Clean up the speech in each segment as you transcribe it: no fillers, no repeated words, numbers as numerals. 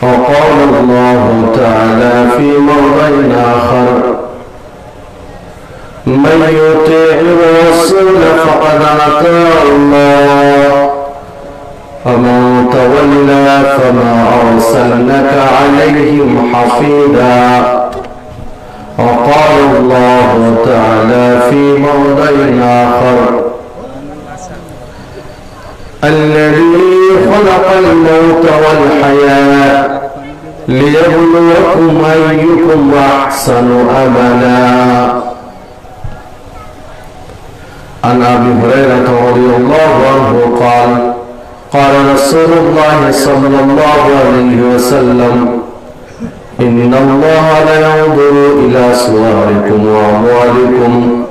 وقال الله تعالى في موضع آخر من يطع الرسول فقد أطاع الله ومن تولى فما أرسلناك عليهم حفيظا وقال الله تعالى في موضع آخر الذي خلق الموت والحياة ليبلوكم أيكم أحسن عملا عن أبي هريرة رضي الله عنه قال قال رسول الله صلى الله عليه وسلم إن الله لا ينظر إلى صوركم وأموالكم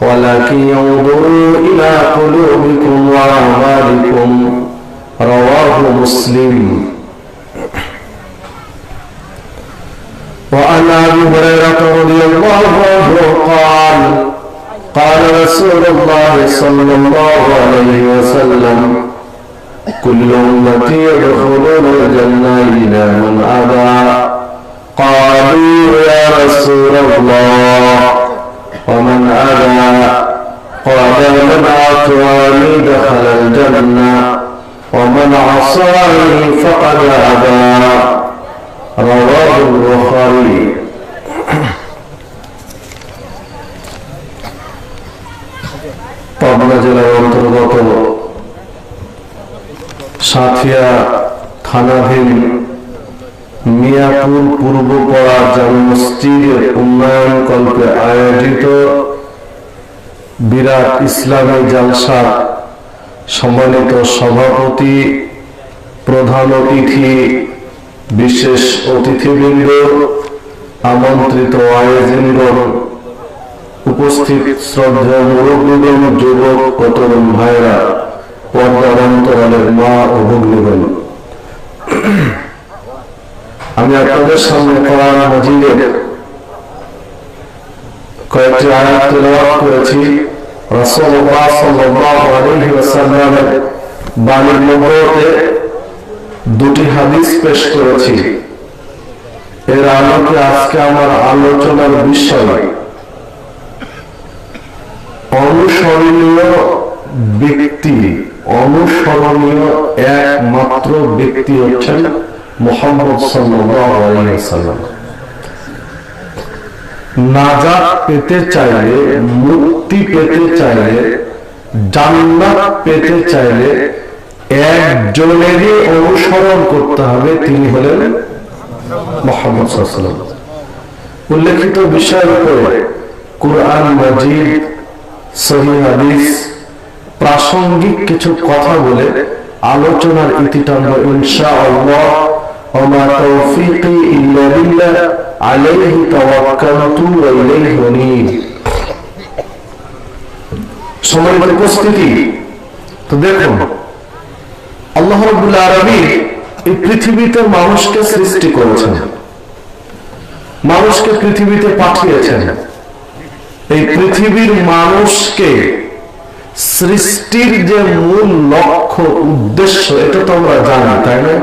ولكن ينظر إلى قلوبكم وأعمالكم رواه مسلم وعن أبي هريرة رضي الله عنه قال قال رسول الله صلى الله عليه وسلم كل أمتي يدخلون الجنة إلا من أبى قالوا يا رسول الله ومن أبى قال من أطاعني دخل الجنة ومن عصاني فقد أبى رواه البخاري পাবনা জেলার অন্তর্গত সাথিয়া থানাধীন মিয়াপুর পূর্বপাড়া জামে মসজিদের উন্নয়ন কল্পে আয়োজিত বিরাট ইসলামী জালসা সম্মানিত সভাপতি, প্রধান অতিথি, বিশেষ অতিথিবৃন্দ, আমন্ত্রিত আয়োজনগণ, উপস্থিত শ্রদ্ধেয় মুরব্বীগণ, যুবক ও তরুণ ভাইরা, পর্দার অন্তরালের মা ও ভগ্নীগণ, আমি আপনাদের সামনে কোরআন মাজিদের কয়েকটি আয়াত তেলাওয়াত করেছি। রাসূলুল্লাহ সাল্লাল্লাহু আলাইহি ওয়াসাল্লামের বাণীর মধ্যে দুটি হাদিস পেশ করেছি। এর আলোকে আজকে আমার আলোচনার বিষয় অনুসরণীয় ব্যক্তি, অনুসরণীয় একমাত্র ব্যক্তি হচ্ছেন মুহাম্মদ সাল্লাল্লাহু আলাইহি ওয়াসাল্লাম। নাজাত পেতে চাইলে, মুক্তি পেতে চাইলে, জান্নাত পেতে চাইলে একজনেরই অনুসরণ করতে হবে, তিনি হলেন মুহাম্মদ সাল্লাল্লাহু আলাইহি ওয়াসাল্লাম। উল্লেখিত বিষয়ের উপরে কুরআন মাজিদ, সহিহ হাদিস, প্রাসঙ্গিক কিছু কথা বলে আলোচনার ইতি টানব ইনশাআল্লাহ। ওমা তাওফীকি ইল্লা বিল্লাহ আলাইহি তাওয়াক্কালতু ওয়া ইলাইহি উনীব। সম্মানিত উপস্থিতি, তো দেখুন, আল্লাহ রাব্বুল আলামিন এই পৃথিবীতে মানুষকে সৃষ্টি করেছেন, মানুষকে পৃথিবীতে পাঠিয়েছেন। এই পৃথিবীর মানুষকে সৃষ্টির যে মূল লক্ষ্য, উদ্দেশ্য, এটা তো আমরা জানি, তাই না?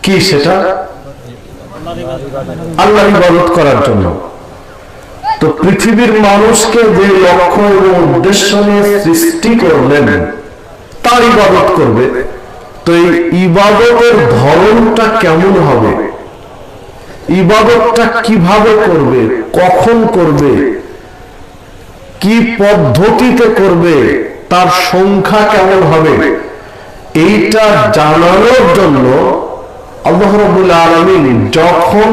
কি সেটা? আল্লাহর ইবাদত করার জন্য। তো পৃথিবীর মানুষকে যে লক্ষ্য এবং উদ্দেশ্য নিয়ে সৃষ্টি করলেন, তার ইবাদত করবে। তো এই ইবাদতের ধরনটা কেমন হবে, ইবাদতটা কিভাবে করবে, কখন করবে, কি পদ্ধতিতে করবে, তার সংখ্যা কেমন হবে, এইটা জানানোর জন্য আল্লাহ রাব্বুল আলামিন যখন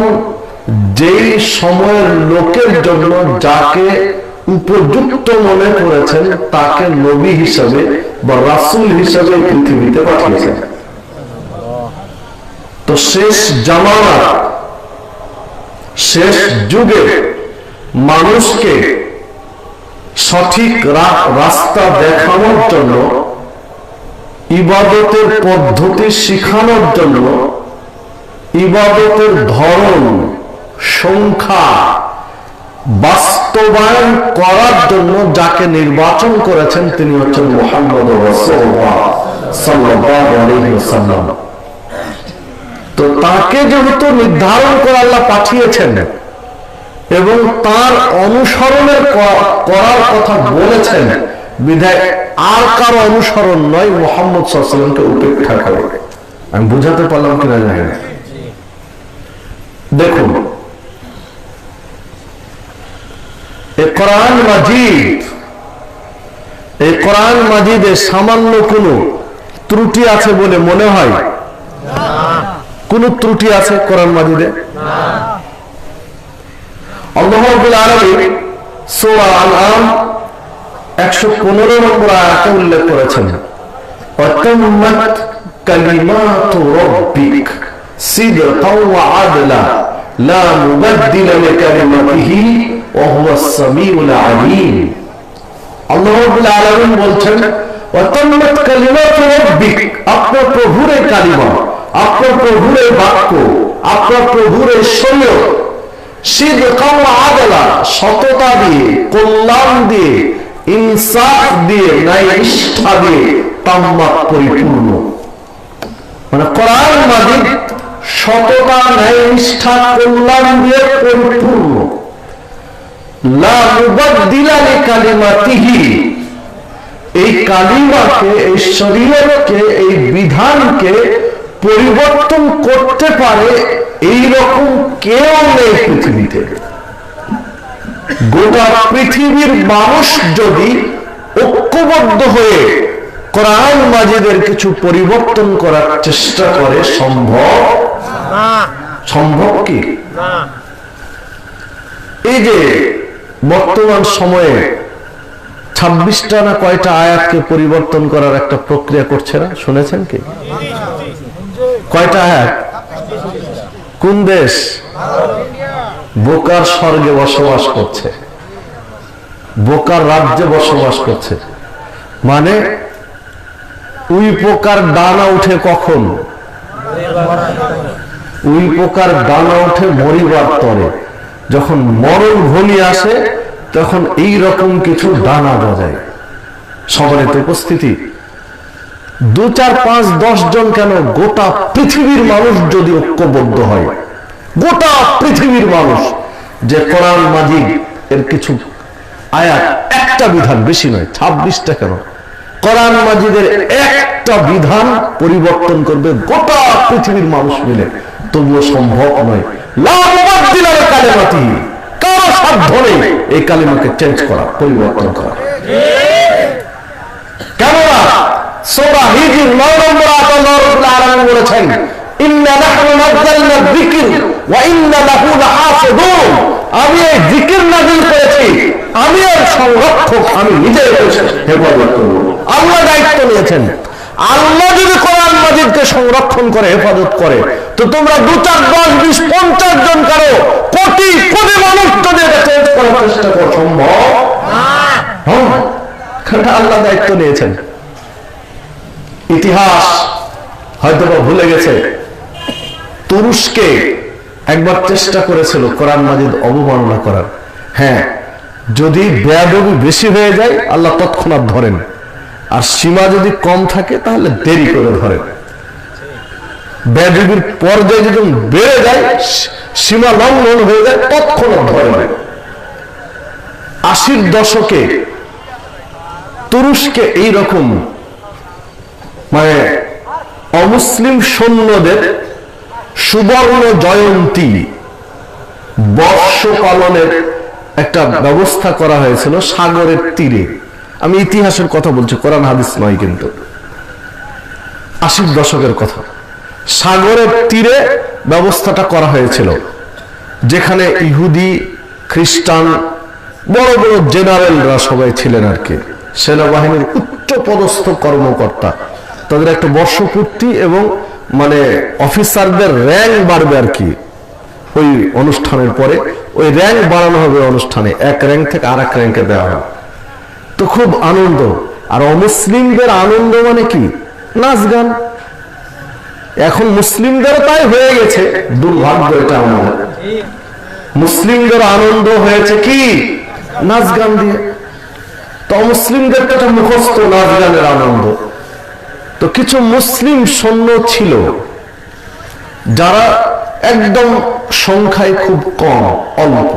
যেই সময়ের লোকের জন্য যাকে উপযুক্ত মনে করেছেন তাকে নবী হিসাবে বা রাসূল হিসাবে পৃথিবীতে পাঠিয়েছেন। তো শেষ জামানা, শেষ যুগে মানুষকে সঠিক রাস্তা দেখানোর জন্য, ইবাদতের পদ্ধতি শিখানোর জন্য, ইবাদতের ধরন, সংখ্যা বাস্তবায়ন করার জন্য যাকে নির্বাচন করেছেন তিনি হচ্ছেন মুহাম্মদ রাসূলুল্লাহ সাল্লাল্লাহু আলাইহি ওয়াসাল্লাম। তো তাকে যেহেতু নির্ধারণ করে আল্লাহ পাঠিয়েছেন এবং তার অনুসরণের করার কথা বলেছেন, বিধায় আর কারো অনুসরণ নয়, মুহাম্মদ সাল্লাল্লাহু আলাইহি ওয়াসাল্লামকে উপেক্ষা করে। আমি বুঝাতে পারলাম কিনা জানি না। দেখুন, এই কোরআন মাজিদ, এই কোরআন মাজিদে সামান্য কোনো ত্রুটি আছে বলে মনে হয়? কোন ত্রুটি আছে কোরআন মাজিদে? আল্লাহ রাব্বুল আলামিন সূরা আল-আনআম 115 নম্বর আয়াতে উল্লেখ করেছেন, ওয়াতাম্মাত কালিমাতু রাব্বিক সিদকাও ওয়া আদলা লা মুবাদদিলা লিকালিমাতিহি ওয়া হুয়াস সামিউল আলীম। আল্লাহ রাব্বুল আলামিন বলছেন, ওয়াতাম্মাত কালিমাতু রাব্বিক, আপনার প্রভুর কালিমা, আপনার প্রভুর বাক্য, আপনার প্রভুর শরীয়ত, সিদকাও ওয়া আদলা, সততা দিয়ে, কল্যাণ দিয়ে, ইনসাফ দিয়ে, ন্যায়নিষ্ঠা দিয়ে তাম্মাত, পরিপূর্ণ। মানে কোরআন মাজিদ সততা, ন্যায়নিষ্ঠা, কল্যাণ দিয়ে পরিপূর্ণ। লা মুবাদদিলা লিকালিমাতিহি, এই কালিমাকে, এই শরীয়তকে, এই বিধানকে পরিবর্তন করতে পারে এইরকম কেউ নেই পৃথিবীতে। গোটা পৃথিবীর মানুষ যদি ঐক্যবদ্ধ হয়ে কোরআন মাজিদের কিছু পরিবর্তন করার চেষ্টা করে, সম্ভব? সম্ভব কি? এই যে বর্তমান সময়ে 26টা না কয়টা আয়াতকে পরিবর্তন করার একটা প্রক্রিয়া করছে না, শুনেছেন কি? কয়টা আয়াত? কোন দেশ? বোকার স্বর্গে বসবাস করছে, বোকার রাজ্যে বসবাস করছে। মানে উই পোকার ডানা উঠে কখন? উই পোকার ডানা উঠে মরিবার তরে। যখন মরণ ঘনি আসে তখন এই রকম কিছু ডানা গজায়। সবার উপস্থিতি 2, 4, 5, 10 জন কেন, গোটা পৃথিবীর মানুষ যদি ঐক্যবদ্ধ হয়, গোটা পৃথিবীর মানুষ, যে কোরআন মাজিদ এর কিছু আয়াত, একটা বিধান, বেশি নয়, 26টা কেন, কোরআন মাজিদের একটা বিধান পরিবর্তন করবে গোটা পৃথিবীর মানুষ মিলে, তবুও সম্ভব নয়। লা মুবাদদিলা লিকালিমাতিহি, কারো সাধ্য নেই এই কালিমাকে চেঞ্জ করা, পরিবর্তন করা। কেননা সূরা হিজর 9 নম্বর আয়াতে আল্লাহ রাব্বুল আলামিন বলেছেন, ইন্না নাহনু নাযালনা যিকর ওয়া ইন্না লাহু লাহাফিজুন, আমি এই জিকির নাযিল করেছি, আমি এর সংরক্ষক, আমি নিজে হেফাজত করব। আল্লাহ দায়িত্ব নিয়েছেন। আল্লাহ যদি কোরআন মাজিদকে সংরক্ষণ করে, হেফাজত করে, তো তোমরা 2, 4, 10, 20, 50 জন কারো, কোটি কোটি মানুষ যদি এটা চেঞ্জ করার চেষ্টা করে, সম্ভব? হ্যাঁ, আল্লাহ দায়িত্ব নিয়েছেন। ইতিহাস হয়তো ভুলে গেছে, তুরস্কে একবার চেষ্টা করেছিল কোরআন মাজিদ অবমাননা করার। হ্যাঁ, যদি বেয়াদবি বেশি হয়ে যায় আল্লাহ তৎক্ষণাৎ ধরেন, আর সীমা যদি কম থাকে তাহলে দেরি করে ধরেন। বেয়াদবির পর্যায়ে যদি বেড়ে যায়, সীমা লঙ্ঘন হয়ে যায়, তৎক্ষণাৎ ধরেন। 80-র দশকে তুরস্কে এইরকম মানে অমুসলিম সৈন্যদের সুবর্ণ জয়ন্তী বর্ষ পালনের একটা ব্যবস্থা করা হয়েছিল সাগরের তীরে। আমি ইতিহাসের কথা বলছি, কোরআন হাদিস নয় কিন্তু। 80-র দশকের কথা। সাগরের তীরে ব্যবস্থাটা করা হয়েছিল, যেখানে ইহুদি, খ্রিস্টান, বড় বড় জেনারেলরা সবাই ছিলেন আর কি, সেনাবাহিনীর উচ্চ পদস্থ কর্মকর্তা। তাদের একটা বর্ষপূর্তি এবং মানে অফিসারদের র্যাঙ্ক বাড়বে আর কি ওই অনুষ্ঠানের পরে, ওই র্যাঙ্ক বাড়ানো হবে অনুষ্ঠানে, এক র্যাঙ্ক থেকে আর এক র্যাঙ্কে দেওয়া হবে। তো খুব আনন্দ। আর অমুসলিমদের আনন্দ মানে কি? নাচ গান। এখন মুসলিমদেরও তাই হয়ে গেছে, দুর্ভাগ্য এটা আমাদের। মুসলিমদের আনন্দ হয়েছে কি? নাচ গান দিয়ে। তো মুসলিমদের তো মুখস্থ নাচ গানের আনন্দ। তো কিছু মুসলিম সৈন্য ছিল যারা একদম সংখ্যায় খুব কম, অল্প,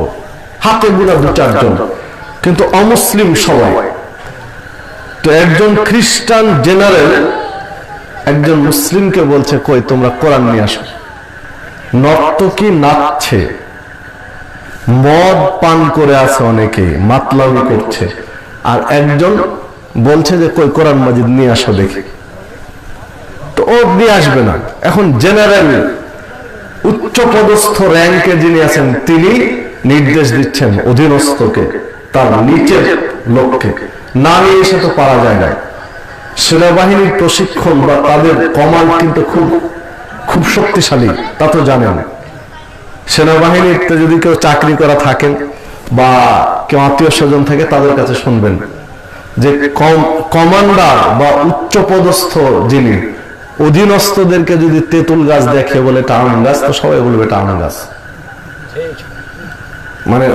হাতে গোনা 2-4 জন, কিন্তু অমুসলিম সবাই। তো একজন খ্রিস্টান জেনারেল একজন মুসলিমকে বলছে, কই তোমরা কোরআন নিয়ে আসো। নর্তকী নাচছে, মদ পান করে আছে, অনেকে মাতলামি করছে, আর একজন বলছে যে কই কোরআন মাজিদ নিয়ে আসো দেখি। তো ও নিয়ে আসবে না। এখন জেনারেল উচ্চ পদস্থ র্যাঙ্কে যিনি আছেন তিনি নির্দেশ দিচ্ছেন অধীনস্থকে, তার নিচের লোককে, না নিয়ে এসে তো পারা যায় না। সেনাবাহিনীর প্রশিক্ষণ বা তাদের কমান্ড কিন্তু খুব খুব শক্তিশালী, তা তো জানেন। সেনাবাহিনীতে যদি কেউ চাকরি করা থাকেন বা কেউ আত্মীয় স্বজন থাকে, তাদের কাছে শুনবেন যে কমান্ডার বা উচ্চ পদস্থ যিনি অধীনস্থদেরকে যদি তেঁতুল গাছ দেখে বলে এটা আম গাছ, তো সবাই বলবে এটা আম গাছ। মানে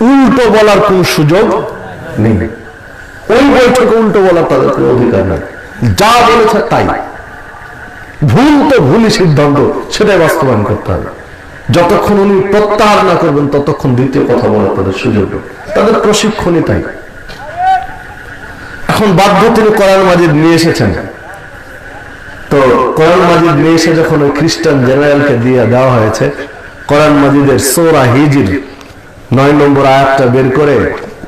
উল্টো বলার কোন সুযোগ নেই। ওই বৈঠকে উল্টো বলার তাদের কোনো অধিকার নাই। যা বলেছে তাই, ভুল তো ভুলই সিদ্ধান্ত, সেটাই বাস্তবায়ন করতে হবে। যতক্ষণ উনি প্রত্যাহার না করবেন ততক্ষণ দ্বিতীয় কথা বলার তাদের সুযোগ, তাদের প্রশিক্ষণই তাই। এখন বাধ্য তিনি কোরআন মাজিদ নিয়ে এসেছেন। তো কোরআন মাজিদ নিয়ে এসে যখন ওই খ্রিস্টান জেনারেলকে দিয়ে দেওয়া হয়েছে, কোরআন মাজিদের সূরা হিজর 9 নম্বর আয়াতটা বের করে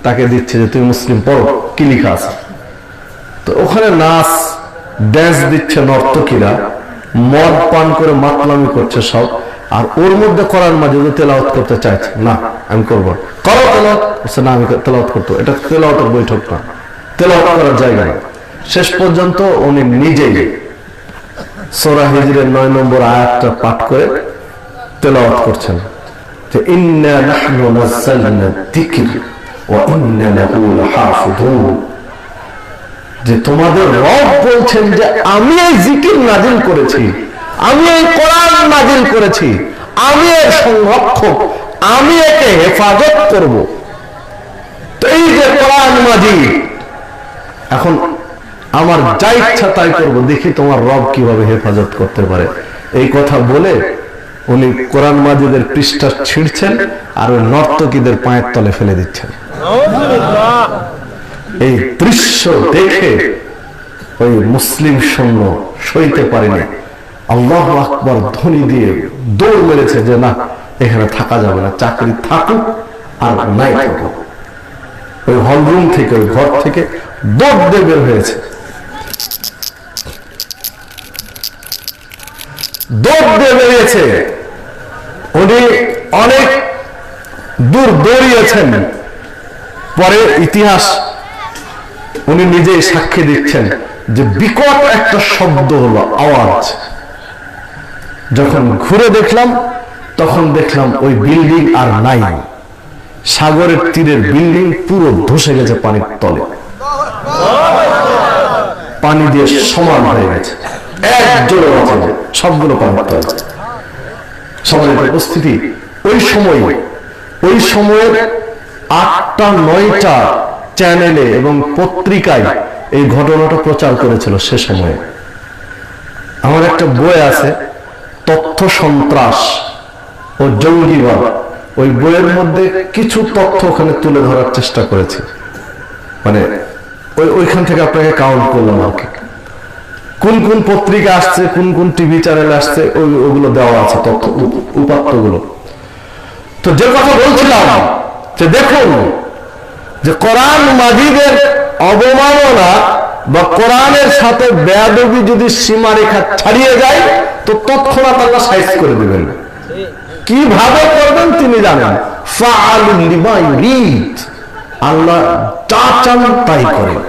তাকে দিচ্ছে যে তুমি মুসলিম পড়ো, কি লেখা আছে। তো ওখানে নাচ ড্যান্স দিচ্ছে নর্তকীরা, মদ পান করে মাতলামি করছে সব, আর ওর মধ্যে কোরআন মাজিদ তেলাওয়াত করতে চাইছে না, আমি করবো, করো তেলাওয়াত, না আমি তেলাওয়াত করতে, এটা তেলাওয়াতের বৈঠক না, তেলাওয়াত করার জায়গা না। শেষ পর্যন্ত উনি নিজেই সূরা হিজরের 9 নম্বর আয়াতটা পাঠ করে তেলাওয়াত করছেন যে ইন্না নাহনু নাযালনা যিকর ওয়া ইন্না লাহু লাহাফিজুন, যে তোমাদের রব বলছেন যে আমি এই জিকির নাজিল করেছি, আমি এই কোরআন নাজিল করেছি, আমি এর সংরক্ষক, আমি একে হেফাজত করব। তো এই যে কোরআন মাজিদ, এখন আমার যা ইচ্ছা তাই করবো, দেখি তোমার রব কিভাবে হেফাজত করতে পারে। এই কথা বলে উনি কোরআন মাজিদের পৃষ্ঠা ছিঁড়ছেন আর ওই নর্তকীদের পায়ের তলে ফেলে দিচ্ছেন। এই দৃশ্য দেখে ওই মুসলিম সৈন্য সইতে পারেনি, আল্লাহু আকবার ধ্বনি দিয়ে দৌড় মেরেছে যে না, এখানে থাকা যাবে না, চাকরি থাকুক আর নাই থাকুক। ওই হলরুম থেকে, ওই ঘর থেকে দৌড় দিয়ে বের হয়েছে, দৌড় দিয়ে বেরিয়েছে। উনি অনেক দূর দৌড়িয়েছেন, পরে ইতিহাস উনি নিজেই সাক্ষী দিচ্ছেন যে বিকট একটা শব্দ হলো, আওয়াজ। যখন ঘুরে দেখলাম তখন দেখলাম ওই বিল্ডিং আর নাই, সাগরের তীরের বিল্ডিং পুরো ধসে গেছে পানির তলে, পানি দিয়ে সমান হয়ে গেছে, এক জোরে বাঁচে সবগুলো পানির তলে। সমাজের উপস্থিতি ওই সময়ের 8টা-9টা চ্যানেলে এবং পত্রিকায় এই ঘটনাটা প্রচার করেছিল সে সময়ে। আমার একটা বই আছে, তথ্য সন্ত্রাস ও জঙ্গিবাদ, ওই বইয়ের মধ্যে কিছু তথ্য ওখানে তুলে ধরার চেষ্টা করেছি। মানে ওইখান থেকে আপনাকে কাউন্ট করলাম আর কি, কোন কোন পত্রিকা আসছে, কোন কোন টিভি চ্যানেল আসছে, ওগুলো দেওয়া আছে, তথ্য উপাত্তগুলো। তো যে কথা বলছিলাম যে দেখুন যে কোরআন মাজিদের অবমাননা বা কোরআনের সাথে বেয়াদবি যদি সীমারেখা ছাড়িয়ে যায় তো তৎক্ষণাৎ আল্লাহ সাইজ করে দেবেন। কিভাবে করবেন তিনি জানেন। ফাআলুল লিমা ইউরিদ, আল্লাহ যা চান তাই করেন,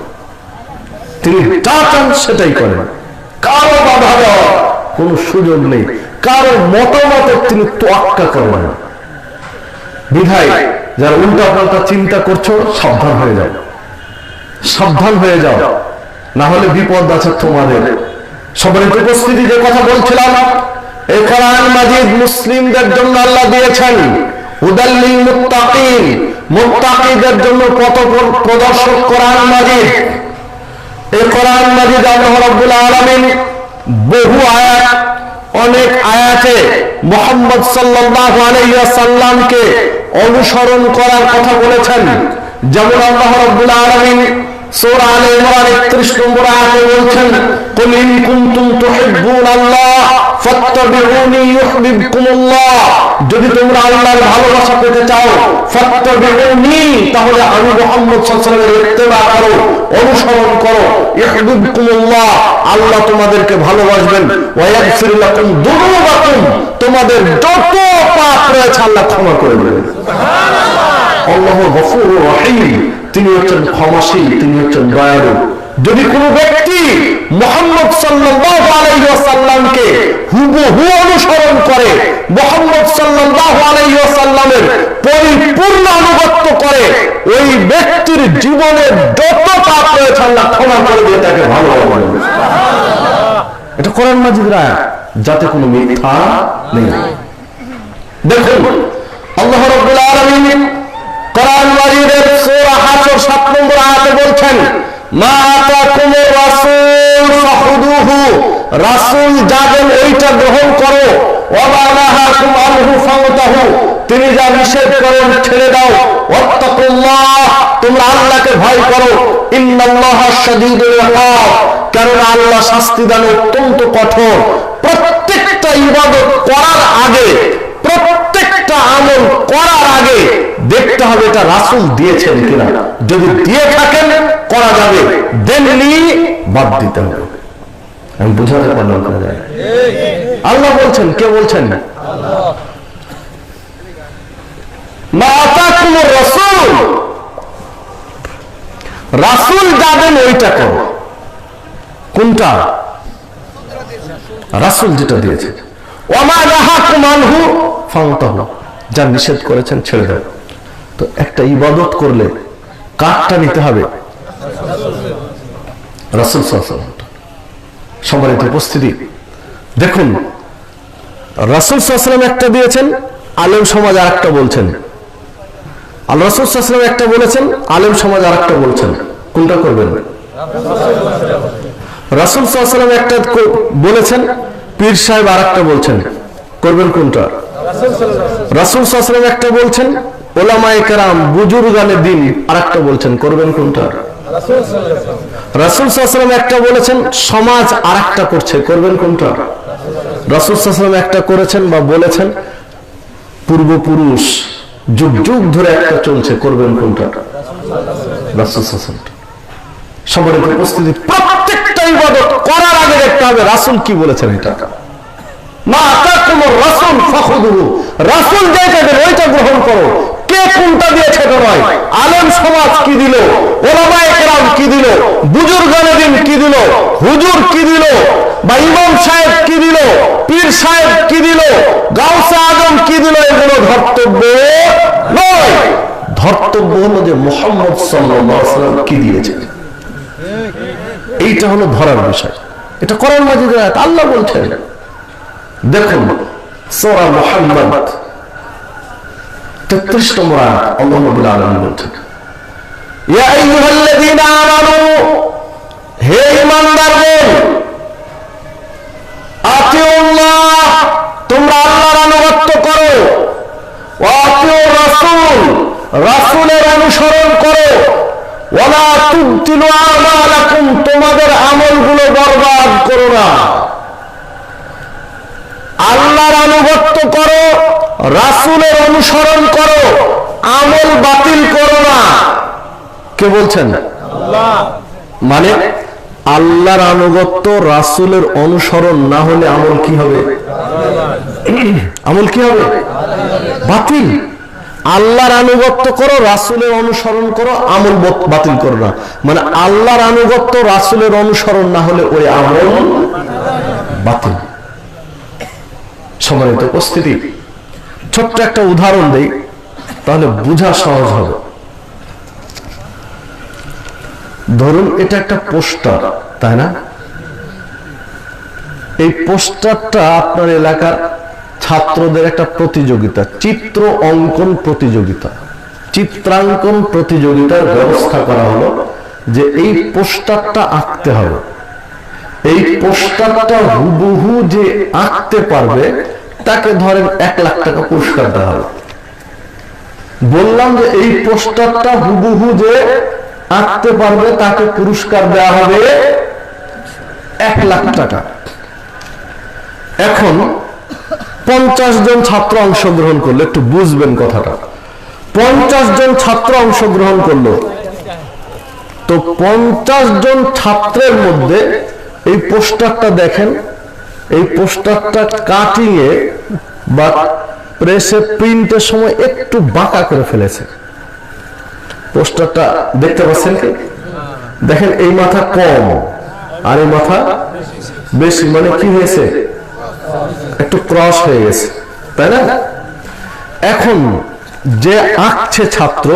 তিনি যা চান সেটাই করেন, কারো বাধা দেওয়ার কোন সুযোগ নেই, কারো মতামত তিনি তোয়াক্কা করবেন না। বিধায় যারা উল্টা পাল্টা চিন্তা করছো সাবধান হয়ে যাও, সাবধান হয়ে যাও, না হলে বিপদ আছে তোমাদের। সবাই উপস্থিতি যে কথা বলছিলাম, এই কোরআন মাজিদ মুসলিমদের জন্য আল্লাহ দিয়েছেন, হুদাল লিল মুত্তাকিন, মুত্তাকিদের জন্য পথ প্রদর্শক কোরআন মাজিদ। এই কোরআন মাজিদ আল্লাহ রাব্বুল আলামিন বহু আয়াত অনেক আয়াতে মুহাম্মদ সাল্লাল্লাহু আলাইহি ওয়াসাল্লামকে অনুসরণ করার কথা বলেছেন। যেমন আল্লাহ রাব্বুল আলামিন সূরা আলে ইমরান 31 নম্বর আয়াতে বলছেন, কুল ইন কুনতুম তুহিব্বুনাল্লাহ ফাত্তাবিউনি ইউহিব্বুকুমুল্লাহ, যদি তোমরা আল্লাহর ভালোবাসা পেতে চাও, ফাত্তাবিউনি, তাহলে আমি মুহাম্মদ সাল্লাল্লাহু আলাইহি ওয়াসাল্লামের ইত্তেবা করো, অনুসরণ করো, ইউহিব্বুকুমুল্লাহ, আল্লাহ তোমাদেরকে ভালোবাসবেন, ওয়া ইয়াগফির লাকুম যুনুবাকুম, তোমাদের যত পাপ রয়েছে আল্লাহ ক্ষমা করে দেবেন। সুবহানাল্লাহ। আল্লাহু গফুরুর রহিম, তিনি হচ্ছেন ক্ষমাশীল, তিনি হচ্ছেন দয়ালু। যদি কোনো ব্যক্তি মুহাম্মদ সাল্লাল্লাহু আলাইহি ওয়াসাল্লামকে হুবহু অনুসরণ করে, মুহাম্মদ সাল্লাল্লাহু আলাইহি ওয়াসাল্লামের পরিপূর্ণ আনুগত্য করে, ওই ব্যক্তির জীবনের যত পাপ রয়েছে আল্লাহ ক্ষমা করে দিয়ে তাকে ভালোবাসবেন। সুবহানাল্লাহ। এটা কোরআন মাজিদের আয়াত, যাতে কোনো মিথ্যা নেই। দেখুন আল্লাহ রাব্বুল আলামিন কোরআন মাজিদের সূরা হাশর 7 নম্বর আয়াতে বলছেন, মা আতাকুমুর রাসূল ফাখুদুহু, রাসূল যা দেন ওইটা গ্রহণ করো, ওয়া মা নাহাকুম আনহু ফান্তাহু, তিনি যা নিষেধ করেন ছেড়ে দাও, ওয়াত্তাকুল্লাহ, তোমরা আল্লাহকে ভয় করো, ইন্নাল্লাহা শাদীদুল ইকাব, কারণ আল্লাহ শাস্তি দান অত্যন্ত কঠোর। প্রত্যেকটা ইবাদত করার আগে, প্রত্যেকটা আমল করার আগে দেখতে হবে এটা রাসূল দিয়েছেন কিনা। যদি দিয়ে থাকেন করা যাবে, দেননি বাদ দিতে হবে। আমি বুঝাতে পারলাম না? আল্লাহ বলছেন, কে বলছেন? আল্লাহ। মা আতাকুমুর রাসূল, রাসূল যাবেন ওইটা করো। কোনটা? রাসূল যেটা দিয়েছে। ওয়া মা নাহাকুম আনহু ফান্তাহু, যা নিষেধ করেছেন ছেড়ে দাও। তো একটা ইবাদত করলে কারটা নিতে হবে? রাসূল সাল্লাল্লাহু আলাইহি ওয়াসাল্লাম। সম্মানিত উপস্থিতি, দেখুন রাসূল সাল্লাল্লাহু আলাইহি ওয়াসাল্লাম একটা দিয়েছেন, আলেম সমাজ আরেকটা বলছেন। আল্লাহ রাসূল সাল্লাল্লাহু আলাইহি ওয়াসাল্লাম একটা বলেছেন, আলেম সমাজ আরেকটা বলছেন। কোনটা করবেন? রাসূল সাল্লাল্লাহু আলাইহি ওয়াসাল্লাম একটা বলেছেন, পীর সাহেব আরেকটা বলছেন, করবেন কোনটা? রাসূল সাল্লাল্লাহু আলাইহি ওয়াসাল্লাম একটা বলছেন, উলামায়ে কেরাম বুজুর্গানে দ্বীন আরেকটা বলছেন, করবেন কোনটা? রাসূল সাল্লাল্লাহু আলাইহি ওয়াসাল্লাম একটা বলেছেন, সমাজ আরেকটা করছে, করবেন কোনটা? রাসূল সাল্লাল্লাহু আলাইহি ওয়াসাল্লাম একটা করেছেন বা বলেছেন, পূর্বপুরুষ যুগ যুগ ধরে একটা চলছে, করবেন কোনটা? রাসূল সাল্লাল্লাহু আলাইহি ওয়াসাল্লাম। সম্মানিত উপস্থিতি, প্রত্যেকটা ইবাদত করার আগে দেখতে হবে রাসূল কি বলেছেন। এটা মা আতাকুমুর রাসূল ফাখুদুহু, রাসূল যেটা দেন ওইটা গ্রহণ করো। কে কোনটা দিয়েছে এটা নয়, আলেম সমাজ কি দিল, উলামায়ে কেরাম কি দিল, বুজুর্গানে দ্বীন কি দিল, হুজুর কি দিল, বা ইমাম সাহেব কি দিল, পীর সাহেব কি দিল, গাউসে আজম কি দিল, এগুলো ধর্তব্য নয়। ধর্তব্য হলো যে মুহাম্মদ সাল্লাল্লাহু আলাইহি ওয়াসাল্লাম কি দিয়েছেন, এইটা হলো ধরার বিষয়। এটা কোরআন মাজিদের আয়াত, আল্লাহ বলছেন। দেখুন সূরা মুহাম্মদ 33 নম্বর আয়াত, আল্লাহ রাব্বুল আলামিন বলছেন, ইয়া আইয়ুহাল্লাযীনা আমানু, হে ঈমানদারগণ, আতিউল্লাহ, তোমরা আল্লাহর আনুগত্য করো, ওয়া আতিউর রাসূল, রাসূলের অনুসরণ করো, ওয়ালা তুবতিলু আমালাকুম, তোমাদের আমলগুলো বরবাদ করো না। আল্লাহর আনুগত্য করো, রাসূলের অনুসরণ করো, আমল বাতিল করো না। কে বলছেন? আল্লাহ। মানে আল্লাহর আনুগত্য, রাসূলের অনুসরণ না হলে আমল কি হবে? আমল কি হবে? বাতিল। আল্লাহর আনুগত্য করো, রাসূলের অনুসরণ করো, আমল বাতিল করো না। মানে আল্লাহর আনুগত্য, রাসূলের অনুসরণ না হলে ওই আমল বাতিল। সম্মানিত উপস্থিতি, ছোট্ট একটা উদাহরণ দেই, তাহলে বোঝা সহজ হবে। ধরুন এটা একটা পোস্টার, তাই না? এই পোস্টারটা আপনার এলাকার ছাত্রদের একটা প্রতিযোগিতা, চিত্র অঙ্কন প্রতিযোগিতা, চিত্রাঙ্কন প্রতিযোগিতার ব্যবস্থা করা হলো যে এই পোস্টারটা আঁকতে হবে। এই পোস্টারটা হুবহু যে আঁকতে পারবে তাকে ধরেন 1 লাখ টাকা পুরস্কার দেওয়া হবে। বললাম যে এই পোস্টারটা হুবহু যে আঁকতে পারবে তাকে পুরস্কার দেওয়া হবে 1 লাখ টাকা। এখন 50 জন ছাত্র অংশগ্রহণ করলো, একটু বুঝবেন কথাটা। 50 জন ছাত্র অংশগ্রহণ করলো, তো 50 জন ছাত্রের মধ্যে এই পোস্টারটা দেখেন, এই পোস্টারটা কাটিং এ বা প্রেসে প্রিন্টের সময় একটু বাঁকা করে ফেলেছে। পোস্টারটা দেখতে পাচ্ছেন কি? দেখেন এই মাথা কম আর এই মাথা বেশি, মানে কি হয়েছে? একটু ক্রস হয়ে গেছে, তাই না? এখন যে আঁকছে ছাত্র,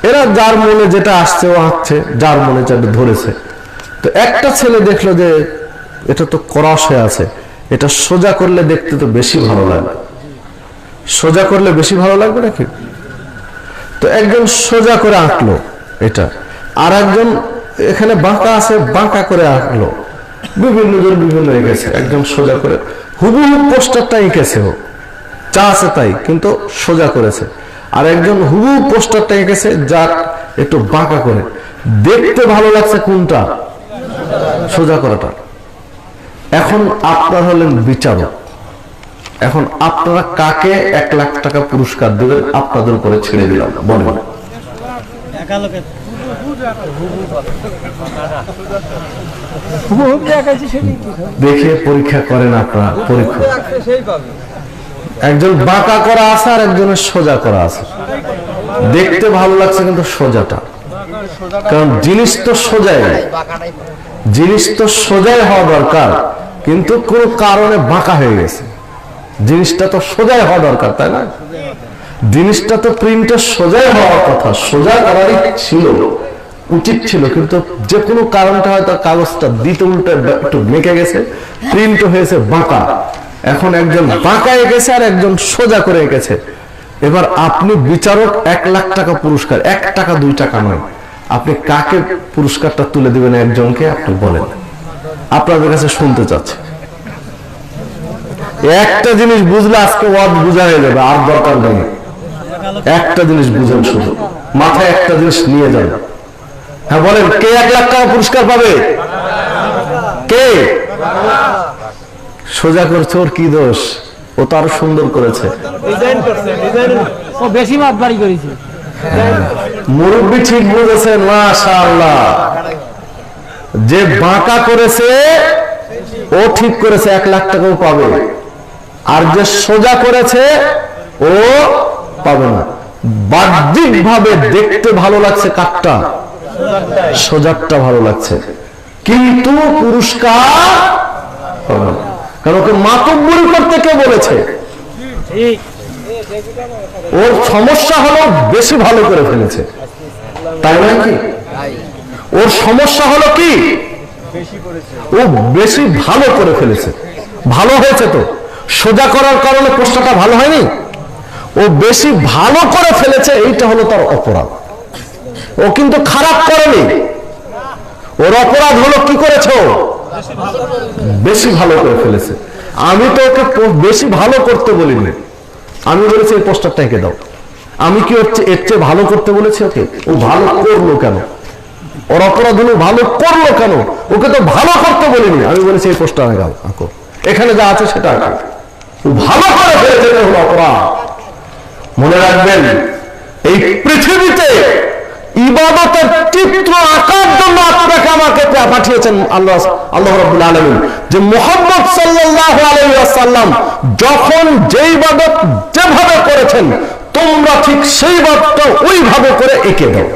এরা যার মনে যেটা আসছে ও আঁকছে, যার মনে যেটা ধরেছে। তো একটা ছেলে দেখলো যে এটা তো ক্রস হয়ে আছে, এটা সোজা করলে দেখতে তো বেশি ভালো লাগবে, সোজা করলে বেশি ভালো লাগবে নাকি? তো একজন সোজা করে আঁকলো এটা, আর একজন এখানে বাঁকা আছে বাঁকা করে আঁকলো, বিভিন্ন জন বিভিন্ন এঁকেছে। একজন সোজা করে হুবহু পোস্টারটা এঁকেছে, ও যা আছে তাই, কিন্তু সোজা করেছে। আর একজন হুবহু পোস্টারটা এঁকেছে যার একটু বাঁকা করে। দেখতে ভালো লাগছে কোনটা? সোজা করাটা। এখন আপনারা হলেন বিচারক, এখন আপনারা কাকে 1 লাখ টাকা পুরস্কার দেবেন? আপনাদের উপরে ছেড়ে দিলাম, বলেন। দেখে পরীক্ষা করেন আপনারা, পরীক্ষা। একজন বাঁকা করা আছে আর একজনের সোজা করা আছে। দেখতে ভালো লাগছে কিন্তু সোজাটা, কারণ জিনিস তো সোজাই, জিনিস তো সোজাই হওয়া দরকার, কিন্তু কোন কারণে বাঁকা হয়ে গেছে। জিনিসটা তো সোজাই হওয়া দরকার, তাই না? জিনিসটা তো প্রিন্টে সোজাই হওয়ার কথা, সোজা করারই ছিল, উচিত ছিল, কিন্তু যে কোনো কারণটা হয়তো কাগজটা দিতে উল্টে একটু মেকে গেছে, প্রিন্ট হয়েছে বাঁকা। এখন একজন বাঁকা এঁকেছে আর একজন সোজা করে এঁকেছে। এবার আপনি বিচারক, 1 লাখ টাকা পুরস্কার, 1 টাকা 2 টাকা নয়। আপনি কাকে পুরস্কারটা তুলে দিবেন? একজনকে আপনি বলেন, আপনাদের কাছে শুনতে চাচ্ছে। একটা জিনিস বুঝলে আজকে ওয়াজ বুঝা হয়ে যাবে, আর দরকার নেই। একটা জিনিস বুঝেন, শুধু মাথায় একটা জিনিস নিয়ে যান। হ্যাঁ বলেন, কে 1 লাখ টাকা পুরস্কার পাবে? কে? সোজা করছে, ওর কি দোষ? ও তো আরো সুন্দর করেছে, ও বেশি মাপ বাড়ি করেছে। মুরব্বি ঠিক বুঝেছেন, মাশাআল্লাহ। যে বাঁকা করেছে ও ঠিক করেছে, 1 লাখ টাকাও পাবে। আর যে সোজা করেছে ও পাবে না। বাহ্যিক ভাবে দেখতে ভালো লাগছে কাটটা, সোজাটা ভালো লাগছে, কিন্তু পুরস্কার কারণ ওকে মাতব্বরি করতে কে বলেছে? ওর সমস্যা হলো বেশি ভালো করে ফেলেছে, তাই নয় কি? ওর সমস্যা হলো কি? ও বেশি ভালো করে ফেলেছে। ভালো হয়েছে তো, সোজা করার কারণে প্রশ্নটা ভালো হয়নি। ও বেশি ভালো করে ফেলেছে, এইটা হলো তার অপরাধ। ও কিন্তু খারাপ করেনি, ওর অপরাধ হলো কি করেছে? বেশি ভালো করে ফেলেছে। আমি তো ওকে বেশি ভালো করতে বলিনি, আমি বলেছি এই পোস্টারটা এঁকে দাও। আমি কি হচ্ছে এর চেয়ে ভালো করতে বলেছি ওকে? ও ভালো করলো কেন? ওর অপরাধ হলো ভালো করলো কেন? ওকে তো ভালো করতে বলিনি, আমি বলেছি এই পোস্টার আঁকো, এখানে যা আছে সেটা আঁকো। ও ভালো করে ফেলেছে, হলো অপরাধ। মনে রাখবেন, এই পৃথিবীতে ইবাদতের চিত্র আঁকার জন্য আপনাকে আমাকে পাঠিয়েছেন আল্লাহ রাব্বুল আলামিন। যে মুহাম্মদ সাল্লাল্লাহু আলাইহি ওয়াসাল্লাম যখন যে ইবাদত যেভাবে করেছেন, তোমরা ঠিক সেই ইবাদতটা ওইভাবে করে এঁকে দাও।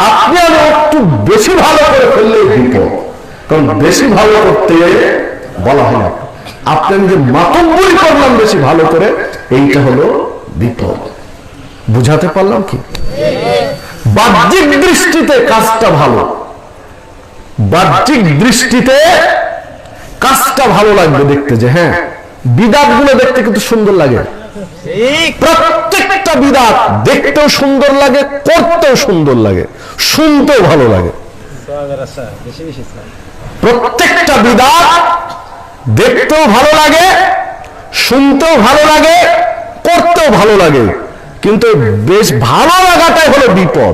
আপনি আর একটু বেশি ভালো করে ফেললেই বিপদ, কারণ বেশি ভালো করতে বলা হয় না। আপনি যে মাতব্বরি করলাম বেশি ভালো করে, এইটা হলো বিপদ। বুঝাতে পারলাম কি? বাহ্যিক দৃষ্টিতে কাজটা ভালো, বাহ্যিক দৃষ্টিতে কাজটা ভালো লাগবে দেখতে, যে হ্যাঁ বিদাত গুলো দেখতে কিন্তু সুন্দর লাগে। প্রত্যেকটা বিদাত দেখতেও সুন্দর লাগে, করতেও সুন্দর লাগে, শুনতেও ভালো লাগে। প্রত্যেকটা বিদআত দেখতেও ভালো লাগে, শুনতেও ভালো লাগে, করতেও ভালো লাগে, কিন্তু বেশ ভালো লাগাটাই হলো বিপদ।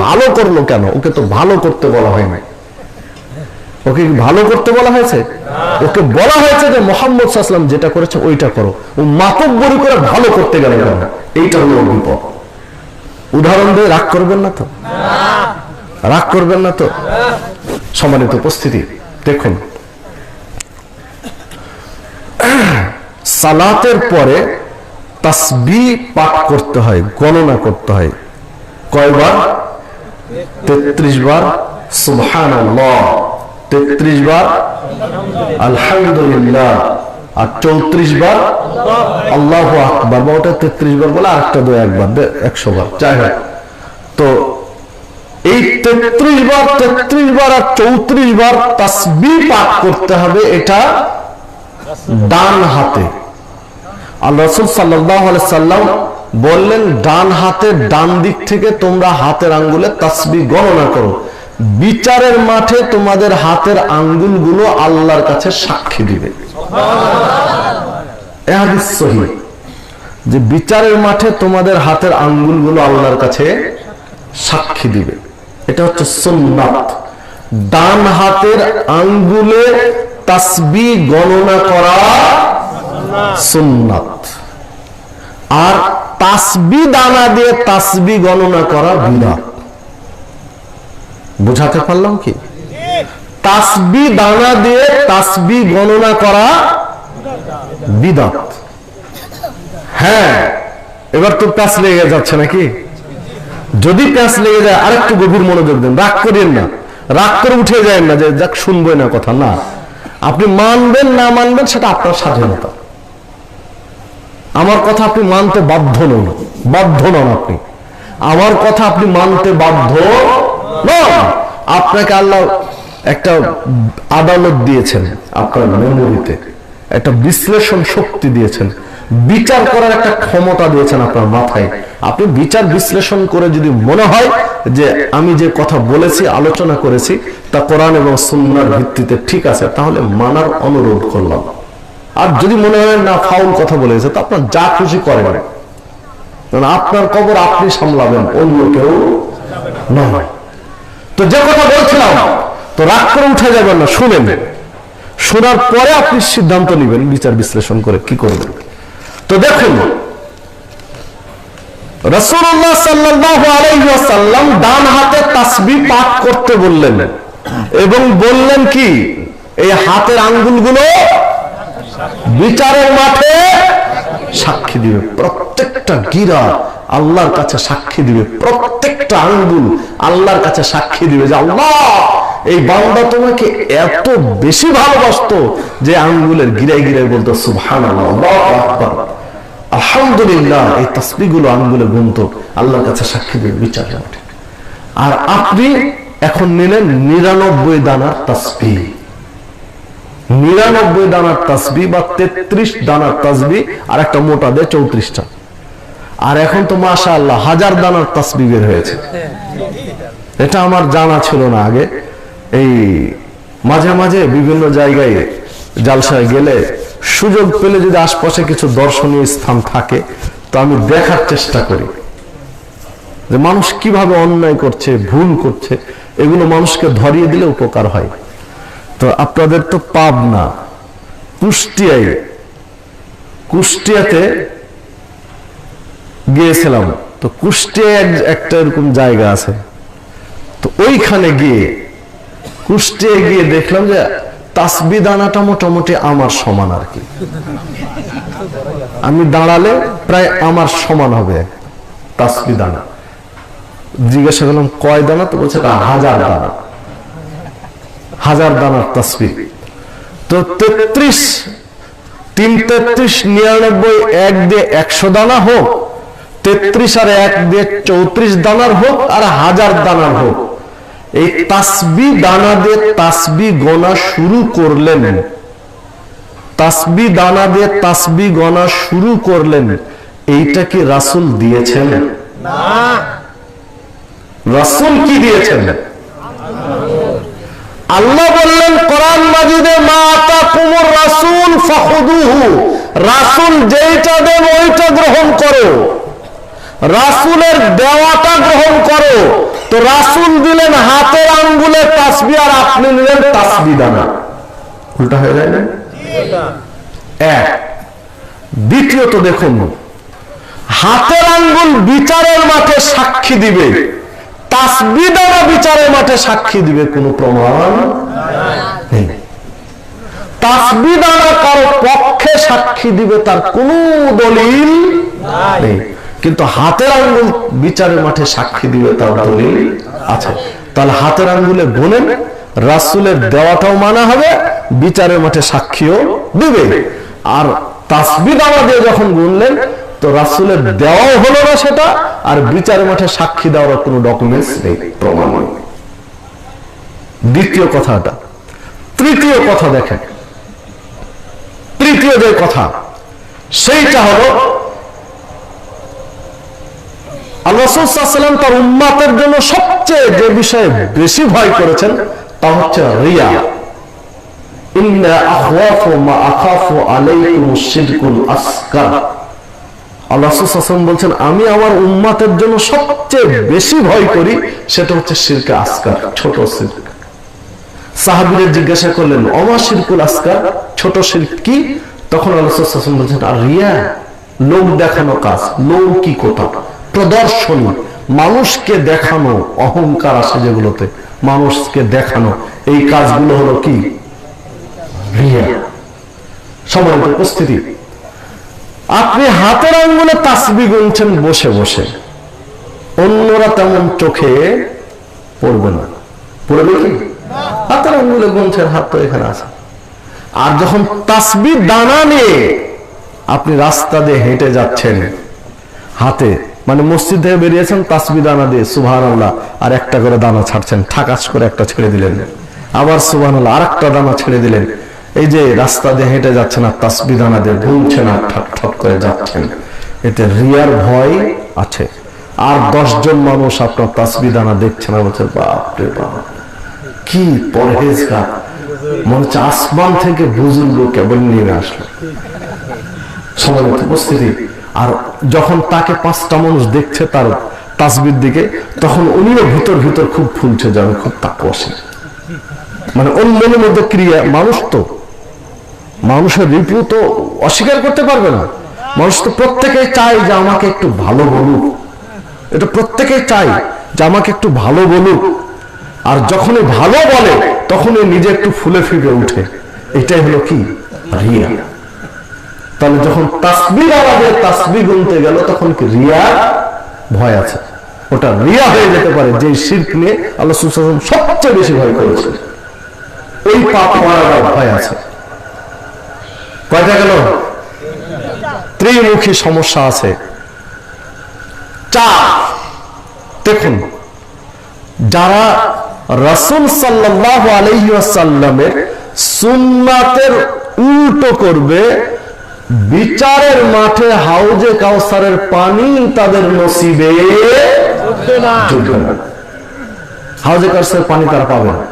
ভালো করলো কেন? ওকে তো ভালো করতে বলা হয় নাই। ওকে ভালো করতে বলা হয়েছে? ওকে বলা হয়েছে যে মুহাম্মদ সাল্লাল্লাহু আলাইহি ওয়াসাল্লাম যেটা করেছে ওইটা করো। ও মাতব্বরি করে ভালো করতে গেল কেন? এইটা হলো বিপদ। উদাহরণ দিয়ে রাগ করবেন না তো? রাগ করবেন না তো? সম্মানিত উপস্থিতি, দেখুন, সালাতের পরে তাসবিহ পাঠ করতে হয়, গণনা করতে হয়। কয়বার? 33 বার সুবহানাল্লাহ, 33 বার আলহামদুলিল্লাহ, আর 34 বার আল্লাহু আকবার। বা ওটা 33 বার বলে আরেকটা 1 বার 100 বার, যাই হোক। তো এই 33 বার আর 34 বার তাসবিহ পাঠ করতে হবে, এটা ডান হাতে। আল্লাহ রাসূল সাল্লাল্লাহু আলাইহি সাল্লাম বললেন, ডান হাতের ডান দিক থেকে তোমরা হাতের আঙ্গুলে তাসবিহ গণনা করো। বিচারের মাঠে তোমাদের হাতের আঙ্গুলগুলো আল্লাহর কাছে সাক্ষী দিবে। এই হাদিস সহিহ, যে বিচারের মাঠে তোমাদের হাতের আঙ্গুলগুলো আল্লাহর কাছে সাক্ষী দিবে। এটা হচ্ছে সুন্নাত। ডান হাতের আঙ্গুলে তাসবিহ গণনা করা সুন্নাত, আর তাসবিহ দানা দিয়ে তাসবিহ গণনা করা বিদআত। বুঝাতে পারলাম কি? তাসবিহ দানা দিয়ে তাসবিহ গণনা করা বিদআত। হ্যাঁ, এবার তো প্যাঁচ লেগে যাচ্ছে নাকি? যদি প্যাঁচ লেগে যায় আরেকটু গভীর মনোযোগ দেন, রাগ করেন না, রাগ করে উঠে যায় না যে যাক শুনবো না কথা, না। আপনি মানবেন না মানবেন সেটা আপনার স্বাধীনতা। আমার কথা আপনি মানতে বাধ্য নন, আপনি আমার কথা আপনি মানতে বাধ্য নন। আপনাকে আল্লাহ একটা আদালত দিয়েছেন, আপনার মেমোরিতে একটা বিশ্লেষণ শক্তি দিয়েছেন, বিচার করার একটা ক্ষমতা দিয়েছেন আপনার মাথায়। আপনি বিচার বিশ্লেষণ করে যদি মনে হয় যে আমি যে কথা বলেছি, আলোচনা করেছি তা কোরআন এবং সুন্নাহর ভিত্তিতে ঠিক আছে, তাহলে মানার অনুরোধ করলাম। আর যদি মনে হয় না ফাউল কথা বলেছে, তো আপনার যা খুশি করেন, আপনার কবর আপনি সামলাবেন, অন্য কেউ নয়। তো যে কথা বলছিলাম, তো রাগ করে উঠে যাবেন না, শুনেন, শোনার পরে আপনি সিদ্ধান্ত নেবেন বিচার বিশ্লেষণ করে কি করবেন। তো দেখুন, রাসূলুল্লাহ সাল্লাল্লাহু আলাইহি ওয়াসাল্লাম ডান হাতে তাসবিহ পাঠ করতে বললেন এবং বললেন কি, এই হাতের আঙ্গুলগুলো বিচারের মাঠে সাক্ষী দিবে। প্রত্যেকটা গিরা আল্লাহর কাছে সাক্ষী দিবে, প্রত্যেকটা আঙ্গুল আল্লাহর কাছে সাক্ষী দিবে যে আল্লাহ, এই বান্দা তোমাকে এত বেশি ভালোবাসতো যে আঙ্গুলের গিরায় গিরায় বলতো সুবহানাল্লাহ, আল্লাহু আকবার, আলহামদুলিল্লাহ। এই তাসবিহগুলো আঙ্গুলে গুনতো, আল্লাহর কাছে সাক্ষী দিবে বিচারের মাঠে। আর আপনি এখন নিলেন 99 দানার তাসবিহ, 99 দানার তাসবিহ বা 33 দানার তাসবিহ, আর একটা মোটা দিয়ে 34টা। আর এখন তো মাশাআল্লাহ 1000 দানার তাসবিহ বের হয়েছে। এটা আমার জানা ছিল না আগে। এই মাঝে মাঝে বিভিন্ন জায়গায় জালসায় গেলে সুযোগ পেলে যদি আশপাশে কিছু দর্শনীয় স্থান থাকে, তো আমি দেখার চেষ্টা করি যে মানুষ কিভাবে অন্যায় করছে, ভুল করছে, এগুলো মানুষকে ধরিয়ে দিলে উপকার হয়। তো আপনাদের তো পাবনা, কুষ্টিয়াতে গিয়েছিলাম। তো কুষ্টিয়ায় একটা এরকম জায়গা আছে, তো ওইখানে গিয়ে কুষ্টিয়ায় গিয়ে দেখলাম যে তাসবিহ দানাটা মোটামুটি আমার সমান আর কি। আমি দাঁড়ালে প্রায় আমার সমান হবে তাসবিহ দানা। জিজ্ঞাসা করলাম কয় দানা? তো বলছে 1000 দানা, 1000 দানার তাসবিহ। তো 33, 3 33 99 1 দিয়ে 100 দানা হোক, 33 আর 1 দিয়ে 34 দানার হোক, আর 1000 দানার হোক, এই তাসবিহ দানা দিয়ে তাসবিহ গোনা শুরু করলেন, তাসবিহ দানা দিয়ে তাসবিহ গোনা শুরু করলেন। এইটা কি রাসূল দিয়েছেন? না। রাসূল কি দিয়েছেন? আল্লাহ বললেন কোরআন মাজিদে, মা আতাকুমুর রাসূল ফাখুদুহু, রাসূল যেইটা দেন ওইটা গ্রহণ করো, রাসূলের দেওয়াটা গ্রহণ করো। তো রাসূল দিলেন হাতের আঙ্গুলে তাসবিহ, আর আপনি নিলেন তাসবিহ দানা, উল্টা হয়ে যায় না? এক। দ্বিতীয়ত দেখুন, হাতের আঙ্গুল বিচারের মাঠে সাক্ষী দিবে, তাসবিহ দানা বিচারের মাঠে সাক্ষী দিবে, কোনো প্রমাণ নেই। তাসবিহ দানা কারো পক্ষে সাক্ষী দিবে, তার কোনো দলিল নেই, কিন্তু হাতের আঙ্গুল বিচারের মাঠে সাক্ষী দিবে, তার দলিল আছে। তাহলে হাতের আঙ্গুলে গুনেন, রাসূলের দেওয়াটাও মানা হবে, বিচারের মাঠে সাক্ষীও দিবে। আর তাসবিহ দানা দিয়ে যখন গুনলেন, তো রাসূলের দেওয়াও হলো না সেটা, আর বিচারের মাঠে সাক্ষী দেওয়ার কোনো ডকুমেন্টস নেই, প্রমাণ নেই। দ্বিতীয় কথাটা। তৃতীয় কথা দেখেন, তৃতীয় যে কথা সেইটা হলো, আল্লাহ রাসূল সাল্লাল্লাহু আলাইহি ওয়াসাল্লাম তার উম্মতের জন্য সবচেয়ে যে বিষয়ে বেশি ভয় করেছেন তা হচ্ছে রিয়া। ইন্না আখাফু মা আখাফু আলাইকুমুশ শিরকুল আসগার। আল্লাহ রাসূল সাল্লাল্লাহু আলাইহি ওয়াসাল্লাম বলছেন, আমি আমার উম্মতের জন্য সবচেয়ে বেশি ভয় করি সেটা হচ্ছে শিরকে আসগার, ছোট শিরক। সাহাবীরা জিজ্ঞাসা করলেন, ওমা শিরকুল আসগার, ছোট শিরক কি? তখন আল্লাহ রাসূল সাল্লাল্লাহু আলাইহি ওয়াসাল্লাম বলছেন, আর রিয়া, লোক দেখানো কাজ, লৌকিকতা, প্রদর্শনী, মানুষকে দেখানো, অহংকার আছে যেগুলোতে, মানুষকে দেখানো, এই কাজগুলো হলো কি? রিয়া। সম্মানিত উপস্থিতি, আপনি হাতের আঙ্গুলে তাসবিহ গুনছেন বসে বসে, অন্যরা তেমন চোখে পড়বে না, পড়বে কি? হাতের আঙ্গুলে গুনছেন, হাত তো এখানে আছে। আর যখন তাসবিহ দানা নিয়ে আপনি রাস্তা দিয়ে হেঁটে যাচ্ছেন, হাতে মানে মসজিদ থেকে বেরিয়েছেন, তাসবিহ দানা দিয়ে সুবহানাল্লাহ আর একটা করে দানা ছাড়ছেন, ঠাকাস করে একটা ছেড়ে দিলেন, আবার সুবহানাল্লাহ আর একটা দানা ছেড়ে দিলেন, এই যে রাস্তা দিয়ে হেঁটে যাচ্ছেন আর তাসবিহ দানা দিয়ে গুনছেন আর ঠক ঠক করে যাচ্ছেন, এতে রিয়ার ভয় আছে। আর 10 জন মানুষ আপনার তাসবিহ দানা দেখছেন আর বলছে, বাপ রে বাপ, কি পরহেজগার, মনে হচ্ছে আসমান থেকে বুজুর্গ কেবল নিয়ে আসলো। সম্মানিত উপস্থিতি, আর যখন তাকে 5টা মানুষ দেখছে তার তাসবিহর দিকে, তখন উনিও ভিতর ভিতর খুব ফুলছে, যাবে খুব তাকওয়াশীল, মানে ওর মনের মধ্যে ক্রিয়া। মানুষ তো, মানুষের রিভিউ তো অস্বীকার করতে পারবে না, মানুষ তো প্রত্যেকেই চায় যে আমাকে একটু ভালো বলুক, এটা প্রত্যেকেই চায় যে আমাকে একটু ভালো বলুক। আর যখনই ভালো বলে তখনই নিজে একটু ফুলে ফিরে উঠে, এটাই হলো কি? রিয়া। তাহলে যখন তাসবিহ আওয়াজে তাসবিহ গুনতে গেল, তখন কি রিয়া ভয় আছে? ওটা রিয়া হয়ে যেতে পারে, যে শিরক নিয়ে আল্লাহ রাসূল সাল্লাল্লাহু আলাইহি ওয়াসাল্লাম সবচেয়ে বেশি ভয় করেছেন, ওই পাপ করার ভয় আছে। কয়টা গেল? ত্রিমুখী সমস্যা আছে। 4, দেখুন, যারা রাসূল সাল্লাল্লাহু আলাইহি ওয়াসাল্লামের সুন্নাতের উল্টো করবে, বিচারের মাঠে হাউজে কাউসারের পানি তাদের নসিবে জুটবে না, হাউজে কাউসারের পানি তারা পাবে না।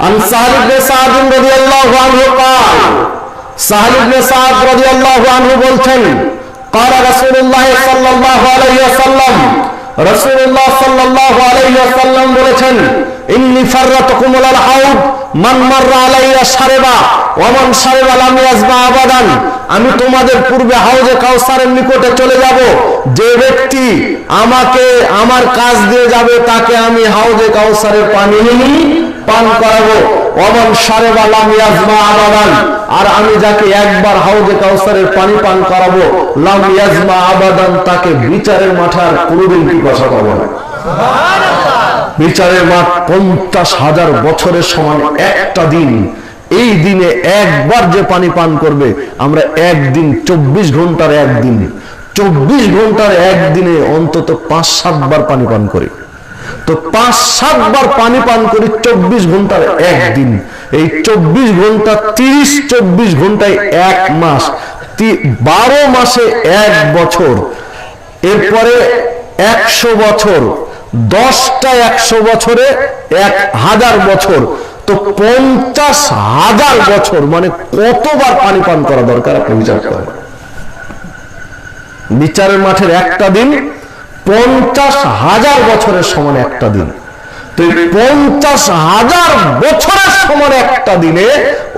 আন সাহল ইবনে সাদ রাদিয়াল্লাহু আনহু قال, সাহল ইবনে সাদ রাদিয়াল্লাহু আনহু বলছেন, قال রাসূলুল্লাহ সাল্লাল্লাহু আলাইহি ওয়াসাল্লাম, রাসূলুল্লাহ সাল্লাল্লাহু আলাইহি ওয়াসাল্লাম বলেছেন, ইন্নী ফাররাতুকুম আলাল হাউদ মান মাররা আলাইয়া শারিবা ওয়া মান শারিবা লাম ইয়াজমা আবাদান। আমি তোমাদের পূর্বে হাউজে কাউসারের নিকটে চলে যাব, যে ব্যক্তি আমাকে আমার কাজ দিয়ে যাবে তাকে আমি হাউজে কাউসারের পানি পান করাবো। ওয়া মান শারিবা লাম ইয়াজমা আবাদান, আর আমি যাকে একবার হাউজে কাউসারের পানি পান করাবো, লাম ইয়াজমা আবাদান, তাকে বিচারের মাঠে আর কোনোদিন পিপাসা পাবে না। বিচারের মাঠ 50,000 বছরের সমান একটা দিন। এই দিনে একবার যে পানি পান করবে, আমরা একদিন 24 ঘন্টার একদিন, 24 ঘন্টার একদিনে অন্তত 5-7 বার পানি পান করি। তো 5-7 বার পানি পান করি 24 ঘন্টার একদিন। এই 24 ঘন্টা 30-24 ঘন্টায় 1 মাস, 12 মাসে 1 বছর, এরপরে 100 বছর, 10টা 100 বছরে 1000 বছর, তো 50,000 বছর, মানে কতবার পানি পান করা দরকার আপনি বিচার করেন। বিচারের মাঠের একটা দিন 50,000 বছরের সমান একটা দিন। তো 50,000 বছরের সমান একটা দিনে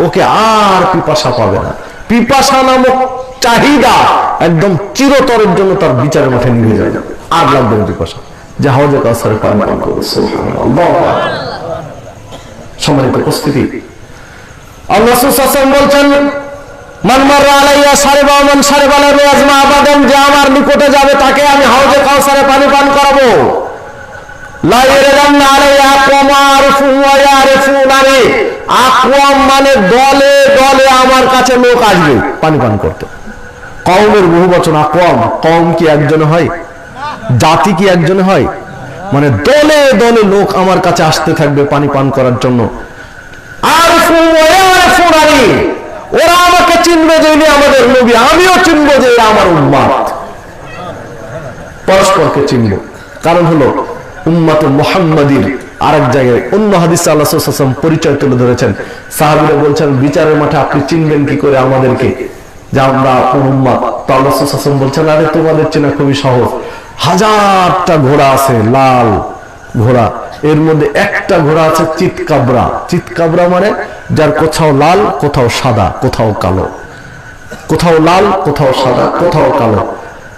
ওকে আর পিপাসা পাবে না। পিপাসা নামক চাহিদা একদম চিরতরের জন্য তার বিচারের মাঠে নিয়ে যায়, আর লাগবে না পিপাসা, যে হাউজে কাউসারে পানি পান করবে। সুবহানাল্লাহ। সম্মানিত উপস্থিতি, আল্লাহ রাসূল সাল্লাল্লাহু আলাইহি ওয়াসাল্লাম বলছেন, মান মাররা আলাইয়া শারিবা মান শারিবা লা ইয়াজমা আবাদান, যে আমার নিকটে যাবে তাকে আমি হাউজে কাউসারে পানি পান করাবো। লা ইয়ারাদান্না আলাইয়া আকওয়ামা আরফু ওয়া ইয়ারফুনানি, আকওয়াম মানে দলে দলে আমার কাছে লোক আসবে পানি পান করতে। কওমের বহুবচন আকওয়াম, কওম কি একজনে হয়? জাতি কি একজনে হয়? মানে দলে দলে লোক আমার কাছে আসতে থাকবে পানি পান করার জন্য। আরফু ওয়া ইয়ারফুনানি, ওরা আমাকে চিনবে যে ইনি আমাদের নবী, আমিও চিনবো যে এরা আমার উম্মত। পরস্পরকে চিনব, কারণ হলো উম্মতে মুহাম্মাদির। আরেক জায়গায় অন্য হাদিসে আল্লাহ সাল্লাল্লাহু আলাইহি ওয়াসাল্লাম পরিচয় তুলে ধরেছেন। সাহাবীরা বলছেন, বিচারের মাঠে আপনি চিনবেন কি করে আমাদেরকে যে আমরা কোন উম্মত? তো আল্লাহ সাল্লাল্লাহু আলাইহি ওয়াসাল্লাম বলছেন, আরে তোমাদের চেনা খুবই সহজ। 1000টা ঘোড়া আছে, লাল ঘোড়া, এর মধ্যে একটা ঘোড়া আছে চিতকাবরা। চিতকাবরা মানে যার কোথাও লাল, কোথাও সাদা, কোথাও কালো, কোথাও লাল, কোথাও সাদা, কোথাও কালো,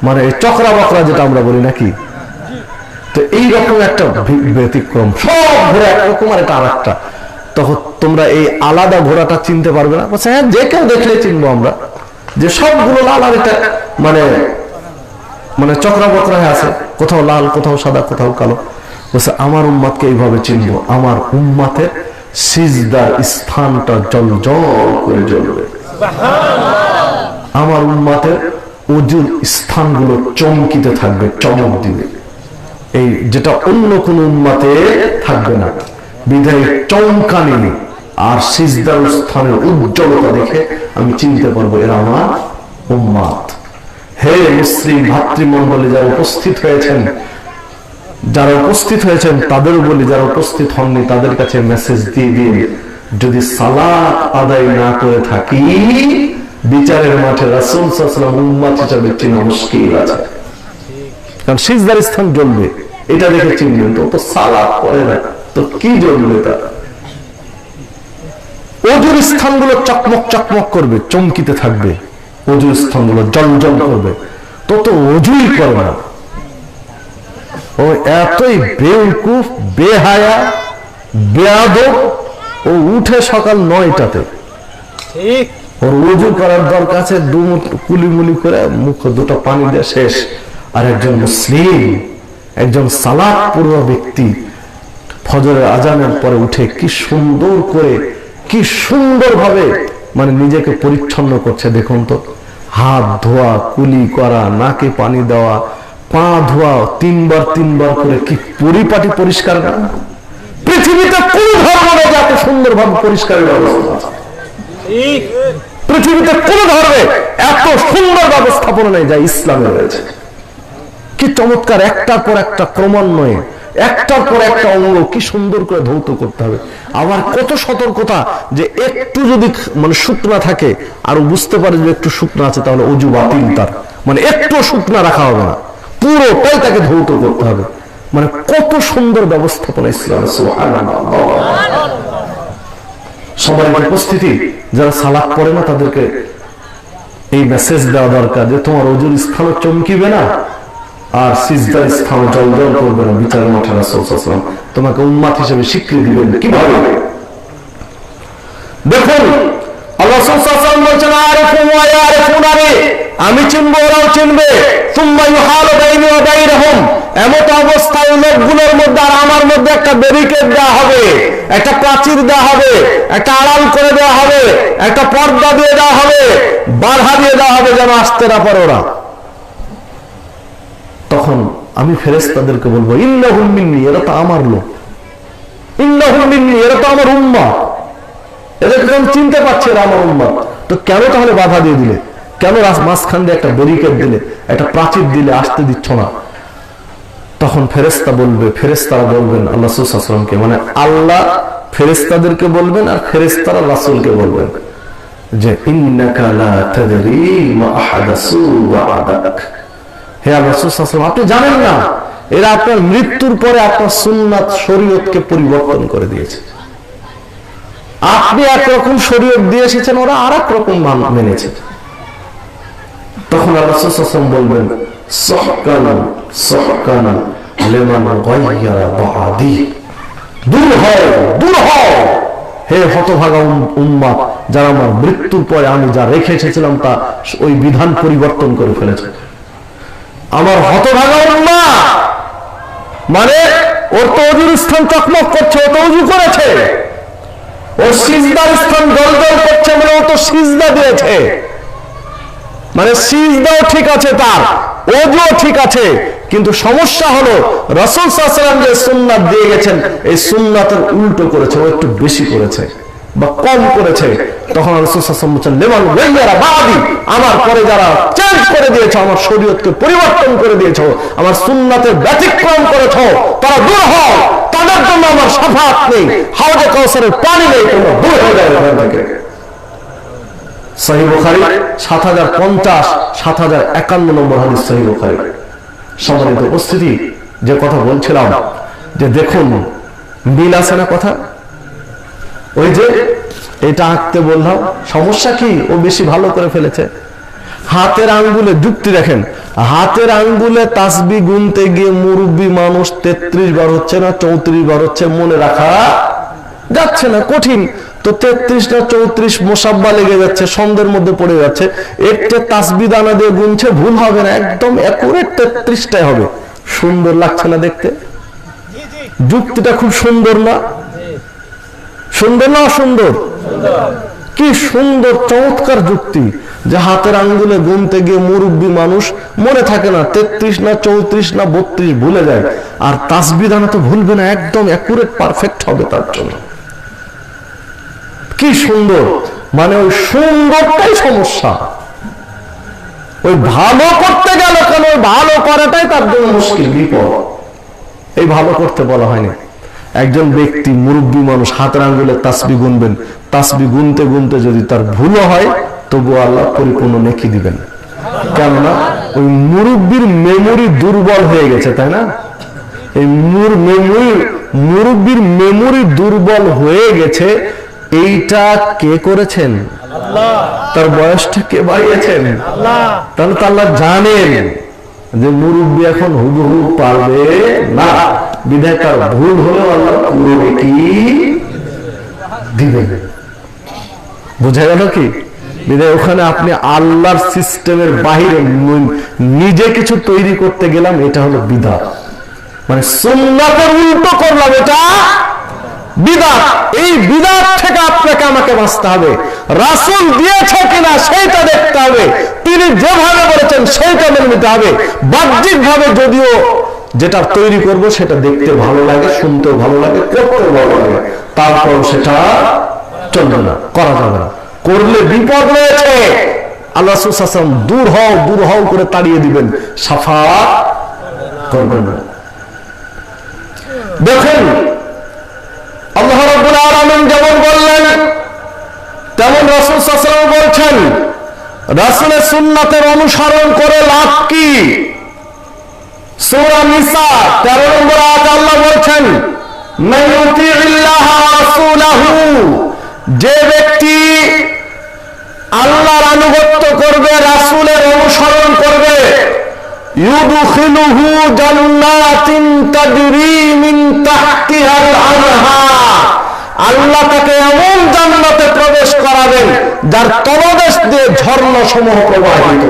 মানে চকরা বকরা যেটা আমরা বলি নাকি। তো এইরকম একটা ব্যতিক্রম, সব ঘোড়া একরকম আর এটা আরেকটা। তখন তোমরা এই আলাদা ঘোড়াটা চিনতে পারবে না। হ্যাঁ, যে কেউ দেখলে চিনবো আমরা যে সবগুলো লাল, আর এটা মানে মানে চকরা বকরা হয়ে আছে, কোথাও লাল, কোথাও সাদা, কোথাও কালো। বলছে আমার উম্মতকে এইভাবে চিনবো, আমার উম্মতের সিজদার স্থানটা জ্বলজ্বল করে জ্বলবে, আমার উম্মতের ওজুর স্থানগুলো চমকিতে থাকবে, চমক দিবে, এই যেটা অন্য কোন উম্মতে থাকবে না। বিধায় চমকানি আর সিজদার স্থানের উজ্জ্বলতা দেখে আমি চিনতে পারবো এরা আমার উম্মত। হে মুসলিম ভাতৃমণ্ডলী যারা উপস্থিত হয়েছেন, যারা উপস্থিত হয়েছেন তাদেরও বলি, যারা উপস্থিত হননি তাদের কাছে মেসেজ দিয়ে দিন, যদি সালাত আদায় না করে থাকি বিচারের মাঠে রাসূল সাল্লাল্লাহু আলাইহি ওয়াসাল্লাম উম্মত হিসেবে চেনা মুশকিল আছে। কারণ সিজদার স্থান জ্বলবে, এটা দেখে চিনবেন। তো সালাত পড়ে না তো কি জ্বলবে? তার ওজুর স্থানগুলো চকমক চকমক করবে, চমকিতে থাকবে, ওজুর স্থানগুলো জলজল করবে। তো ওজুই করে না, ও এতই বেউকুফ, বেহায়া, বেয়াদব। ও উঠে সকাল 9টাতে, ওর ওযু করার দরকার আছে, কুলিমুলি করে মুখ দুটো পানি দিয়ে শেষ। আর একজন মুসলিম, একজন সালাত পূর্ণ ব্যক্তি ফজরের আজানের পরে উঠে কি সুন্দর করে, কি সুন্দর ভাবে মানে নিজেকে পরিচ্ছন্ন করছে দেখুন তো। হাত ধোয়া, কুলি করা, নাকে পানি দেওয়া, পা ধোয়া, 3বার 3বার করে, কি পরিপাটি পরিষ্কার না? পৃথিবীতে কোন ধর্ম নেই এত সুন্দর ভাবে পরিষ্কারের ব্যবস্থা। পৃথিবীতে কোন ধর্মে এত সুন্দর ব্যবস্থাপনা নেই যা ইসলামে রয়েছে। কি চমৎকার, একটার পর একটা ক্রমান্বয়ে, একটার পর একটা অঙ্গ কি সুন্দর করে ধৌত করতে হবে। আবার কত সতর্কতা, যে একটু যদি মানে শুকনা থাকে আর বুঝতে পারে যে একটু শুকনা আছে, তাহলে অজু বাতিল তার, মানে একটু শুকনা রাখা হবে না, পুরোটাই তাকে ধৌত করতে হবে। মানে কত সুন্দর ব্যবস্থাপনা ইসলাম। সবার উপস্থিতি, যারা সালাত পড়ে না তাদেরকে এই মেসেজ দেওয়া দরকার যে তোমার অজুর স্থান চমকিবে না আর সিজদার স্থান জলজল করবে না। বিচারের মাঠে রাসূল সাল্লাল্লাহু আলাইহি ওয়াসাল্লাম তোমাকে উম্মত হিসেবে স্বীকৃতি দিবেন কিভাবে? দেখুন আল্লাহ সাল্লাল্লাহু আলাইহি ওয়াসাল্লাম বলেন, আরিফু ওয়া ইয়ারিফুনানি, আমি চিনবো ওরাও চিনবে। সুম্মা ইউহালু বাইনি ওয়া বাইনহুম, এমত অবস্থায় লোকগুলোর মধ্যে আর আমার মধ্যে একটা ব্যারিকেড দেওয়া হবে, একটা প্রাচীর দেওয়া হবে, একটা আড়াল করে দেওয়া হবে, একটা পর্দা দিয়ে দেওয়া হবে, বাধা দিয়ে দেওয়া হবে যেন আসতে না পারে ওরা। তখন আমি ফেরেশতাদেরকে বলবো, ইন্নাহুম মিন্নি, এরা তো আমার লোক, ইন্নাহুম মিন্নি, এরা তো আমার উম্মত, এদেরকে আমি চিনতে পারছি এরা আমার উম্মত। তো কেন তাহলে বাধা দিয়ে দিলে? কেন মাঝখান দিয়ে একটা ব্যারিকেড দিলে, একটা প্রাচীর দিলে, আসতে দিচ্ছ না? তখন ফেরেশতা বলবে, ফেরেশতারা বলবেন আল্লাহ রাসূল সাল্লাল্লাহু আলাইহি ওয়াসাল্লামকে, মানে আল্লাহ ফেরেশতাদেরকে বলবেন আর ফেরেশতারা রাসূলকে বলবেন যে ইন্নাকা লা তাদরি মা আহাদাসু বা'দাক। হে আল্লাহ রাসূল সাল্লাল্লাহু আলাইহি ওয়াসাল্লাম, আপনি জানেন না এরা আপনার মৃত্যুর পরে আপনার সুন্নাত শরীয়তকে পরিবর্তন করে দিয়েছে। আপনি একরকম শরীয়ত দিয়ে এসেছেন, ওরা আর এক রকম মেনেছে। তখন আল্লাহ রাসূল সাল্লাল্লাহু আলাইহি ওয়াসাল্লাম বলবেন সাহকানা সাহকানা লিমান গায়্যারা বা'দি, দূর হও দূর হও হে হতভাগা উম্মাহ, যারা আমার মৃত্যুর পরে আমি যা রেখে এসেছিলাম তা ওই বিধান পরিবর্তন করে ফেলেছে। আমার হতভাগা উম্মাহ মানে ওর তো ওজুর স্থান চকমক করছে, ও তো ওযু করেছে, ওর সিজদার স্থান দলদল করছে, মানে ও তো সিজদা দিয়েছে, মানে সিজদাও ঠিক আছে, তার ওযুও ঠিক আছে, কিন্তু সমস্যা হলো রাসূল সাল্লাল্লাহু আলাইহি ওয়াসাল্লাম যে সুন্নাত দিয়ে গেছেন এই সুন্নাতের উল্টো করেছে, ও একটু বেশি করেছে বা কম করেছে। তখন রাসূল সাল্লাল্লাহু আলাইহি ওয়াসাল্লাম বলেন লিমান গায়্যারা বা'দি, আমার পরে যারা চেঞ্জ করে দিয়েছো, আমার শরীয়তকে পরিবর্তন করে দিয়েছো, আমার সুন্নাতের ব্যতিক্রম করেছো, তারা দূর হও, তাদের জন্য আমার শাফাআত নেই, হাউজে কাউসারের পানি নেই, তোমরা দূর হয়ে যাও এখান থেকে। সহিহ বুখারী ৭০৫০ ৭০৫১ নম্বর হাদিস সহিহ বুখারী। সম্মানিত উপস্থিতি, যে কথা বলছিলাম যে দেখুন মিল আছে না কথা, ওই যে এটা আঁকতে বললাম, সমস্যা কি ও বেশি ভালো করে ফেলেছে। হাতের আঙ্গুলে যুক্তি দেখেন, হাতের আঙ্গুলে তাসবিহ গুনতে গিয়ে মুরব্বী মানুষ ৩৩ বার হচ্ছে না ৩৪ বার হচ্ছে, মনে রাখা যাচ্ছে না, কঠিন তো ৩৩ না ৩৪ মোসাব্বা লেগে যাচ্ছে, সন্ধ্যের মধ্যে পড়ে যাচ্ছে, একটা তাসবিহ দানা দিয়ে গুনছে, ভুল হবে না, একদম একুরেট ৩৩টাই হবে। সুন্দর লাগছে না দেখতে? যুক্তিটা খুব সুন্দর না? সুন্দর না অসুন্দর? কি সুন্দর চমৎকার যুক্তি, যে হাতের আঙ্গুলে গুনতে গিয়ে মুরব্বী মানুষ মনে থাকে না ৩৩ না ৩৪ না ৩২ ভুলে যায়, আর তাসবিহ দানা তো ভুলবে না, একদম একুরেট পারফেক্ট হবে তার জন্য। কি সুন্দর, মানে ওই সুন্দরটাই সমস্যা, ওই ভালো করতে গেল কেন, ওই ভালো করাটাই তার জন্য মুশকিল, বিপদ। এই ভালো করতে বলা হয়নি। একজন ব্যক্তি মুরব্বী মানুষ হাতের আঙ্গুলে তাসবিহ গুনবেন, তাসবিহ গুনতে গুনতে যদি তার ভুল হয় তবু আল্লাহ পরিপূর্ণ নেকি দিবেন, কেননা ওই মুরব্বীর মেমোরি দুর্বল হয়ে গেছে, তাই না? এই মুরব্বীর মেমোরি দুর্বল হয়ে গেছে, এইটা কে করেছেন? আল্লাহ। তার বয়সটা কে বাড়িয়েছেন? আল্লাহ। তাহলে তো আল্লাহ জানেন যে মুরব্বী এখন হুবহু পারবে না, বিধায় তার ভুল হলেও আল্লাহ পুরো নেকি দিবেন। বোঝা গেল কি? বিধায় ওখানে আপনি আল্লাহর সিস্টেমের বাহিরে নিজে কিছু তৈরি করতে গেলাম, এটা হলো বিদআত, মানে সুন্নাতের উল্টো করলাম, এটা বিদআত। এই বিদআত থেকে আপনাকে আমাকে বাঁচতে হবে, রাসূল দিয়েছে কিনা সেইটা দেখতে হবে, তিনি যেভাবে বলেছেন সেইটা মেনে নিতে হবে। বাহ্যিক ভাবে যদিও যেটা তৈরি করব সেটা দেখতে ভালো লাগে, শুনতেও ভালো লাগে, করতেও ভালো লাগে, তারপর সেটা চলবে না, করা যাবে না, করলে বিপদ রয়েছে। আল্লাহ রাসূল সাল্লাল্লাহু আলাইহি ওয়াসাল্লাম দূর হও করে তাড়িয়ে দিবেন, শাফাআত করবেন না। দেখেন আল্লাহ রাব্বুল আলামিন যেমন বললেন তেমন রাসূল সাল্লাল্লাহু আলাইহি ওয়াসাল্লাম বলছেন, রাসূলের সুন্নাতের অনুসরণ করে লাভ কি? সূরা নিসা 13 নম্বর আয়াতে আল্লাহ বলছেন, মান ইউতিইল্লাহ ওয়া রাসূলাহু, যে ব্যক্তি আল্লাহর আনুগত্য করবে, রাসূলের অনুসরণ করবে, ইউদখিলুহু জান্নাতিন তাজরি মিন তাহতিহাল আনহার, আল্লাহ তাকে এমন জান্নাতে প্রবেশ করাবেন যার তলদেশ দিয়ে ঝর্ণা সমূহ প্রবাহিত।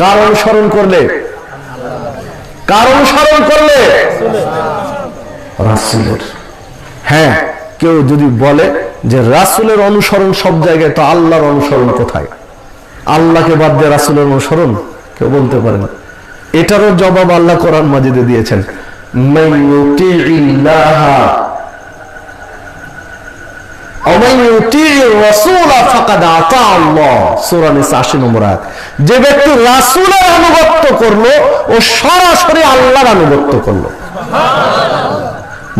কার অনুসরণ করলে? রাসূলের। হ্যাঁ, কেউ যদি বলে যে রাসূলের অনুসরণ সব জায়গায়, তো আল্লাহর অনুসরণ কোথায়? আল্লাহকে বাদ দিয়ে রাসূলের অনুসরণ? কেউ বলতে পারে না। এটারও জবাব আল্লাহ কোরআন মাজিদে দিয়েছেন, মান ইউতিইল্লাহ যে ব্যক্তি রাসূলের আনুগত্য করলো ও সরাসরি আল্লাহর আনুগত্য করলো।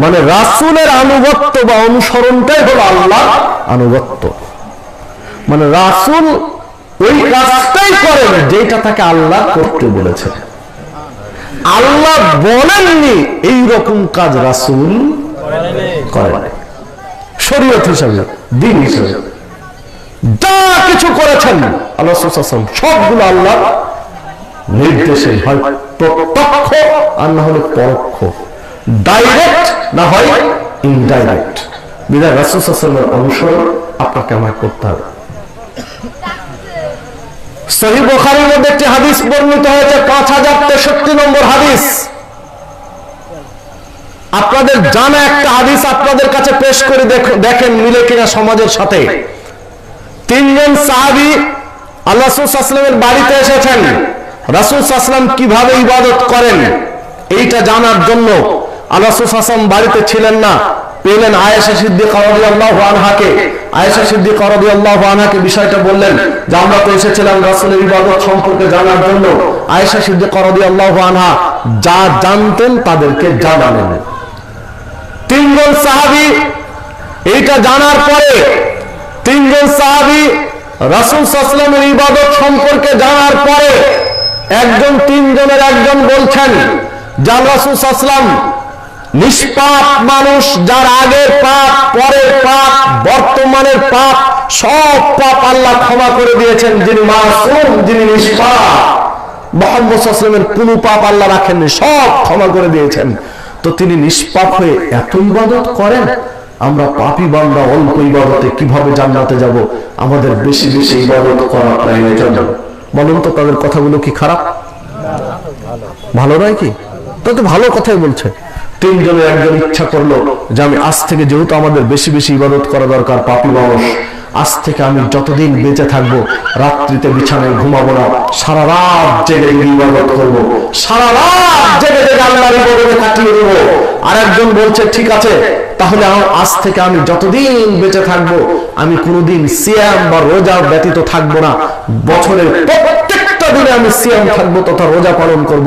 মানে রাসূলের আনুগত্য বা অনুসরণটাই হলো আল্লাহর আনুগত্য। মানে রাসূল ওই কাজটাই করেন যেটা তাকে আল্লাহ করতে বলেছে। আল্লাহ বলেননি এইরকম কাজ রাসূল করেন। শরীয়ত হিসাবে, দ্বীন হিসাবে যা কিছু করেছেন আল্লাহ রাসূল সাল্লাল্লাহু আলাইহি ওয়াসাল্লাম সবগুলো আল্লাহ নির্দেশে, হয় প্রত্যক্ষ আর না হলে পরোক্ষ, ডাইরেক্ট না হয় ইনডাইরেক্ট। বিধায় রাসূল সাল্লাল্লাহু আলাইহি ওয়াসাল্লামের অনুসরণ আপনাকে আমায় করতে হবে। সহিহ বুখারীর মধ্যে একটি হাদিস বর্ণিত হয়েছে, 5063 নম্বর হাদিস। আপনাদের জানা একটা হাদিস আপনাদের কাছে পেশ করে দেখেন মিলে কিনা সমাজের সাথে। তিনজন সাহাবী আল্লাহ রাসূল সাল্লাল্লাহু আলাইহি ওয়াসাল্লামের বাড়িতে এসেছেন। রাসূল সাল্লাল্লাহু আলাইহি ওয়াসাল্লাম কিভাবে ইবাদত করেন এইটা জানার জন্য আল্লাহ রাসূল সাল্লাল্লাহু আলাইহি ওয়াসাল্লাম বাড়িতে ছিলেন না, পেলেন আয়েশা সিদ্দিকা রাদিয়াল্লাহু আনহাকে। আয়েশা সিদ্দিকা রাদিয়াল্লাহু আনহাকে বিষয়টা বললেন যে আমরা তো এসেছিলাম রাসূলের ইবাদত সম্পর্কে জানার জন্য। আয়েশা সিদ্দিকা রাদিয়াল্লাহু আনহা যা জানতেন তাদেরকে জানালেন। তিনজন সাহাবী এইটা জানার পরে, তিনজন সাহাবী রাসূল সাল্লাল্লাহু আলাইহি ওয়াসাল্লামের ইবাদত সম্পর্কে জানার পরে তিনজনের একজন বলছেন যে রাসূল সাল্লাল্লাহু আলাইহি ওয়াসাল্লাম নিষ্পাপ মানুষ, যার আগের পাপ, পরের পাপ, বর্তমানের পাপ, সব পাপ আল্লাহ ক্ষমা করে দিয়েছেন। যিনি মাসুম, যিনি নিষ্পাপ, মুহাম্মদ সাল্লাল্লাহু আলাইহি ওয়াসাল্লামের কোনো পাপ আল্লাহ রাখেননি, সব ক্ষমা করে দিয়েছেন। তো তিনি নিষ্পাপ হয়ে এত ইবাদত করেন, আমরা পাপী বান্দা অল্প ইবাদতে কিভাবে জান্নাতে যাব? আমাদের বেশি বেশি ইবাদত করা প্রয়োজন। বলুন তো তাদের কথাগুলো কি খারাপ? ভালো নয় কি? তাই তো ভালো কথাই বলছে। তিনজনের একজন ইচ্ছা করলো যে আমি আজ থেকে, যেহেতু আমাদের বেশি বেশি ইবাদত করা দরকার, পাপী মানুষ, আজ থেকে আমি যতদিন বেঁচে থাকবো রাত্রিতে বিছানায় ঘুমাবো না, সারা রাত জেগে ইবাদত করবো, সারা রাত জেগে জেগে আল্লাহর ইবাদতে কাটিয়ে দেবো। আর একজন বলছে ঠিক আছে, তাহলে আজ থেকে আমি যতদিন বেঁচে থাকবো আমি কোনোদিন সিয়াম বা রোজা ব্যতীত থাকবো না, বছরের প্রত্যেকটা দিনে আমি সিয়াম থাকবো তথা রোজা পালন করব,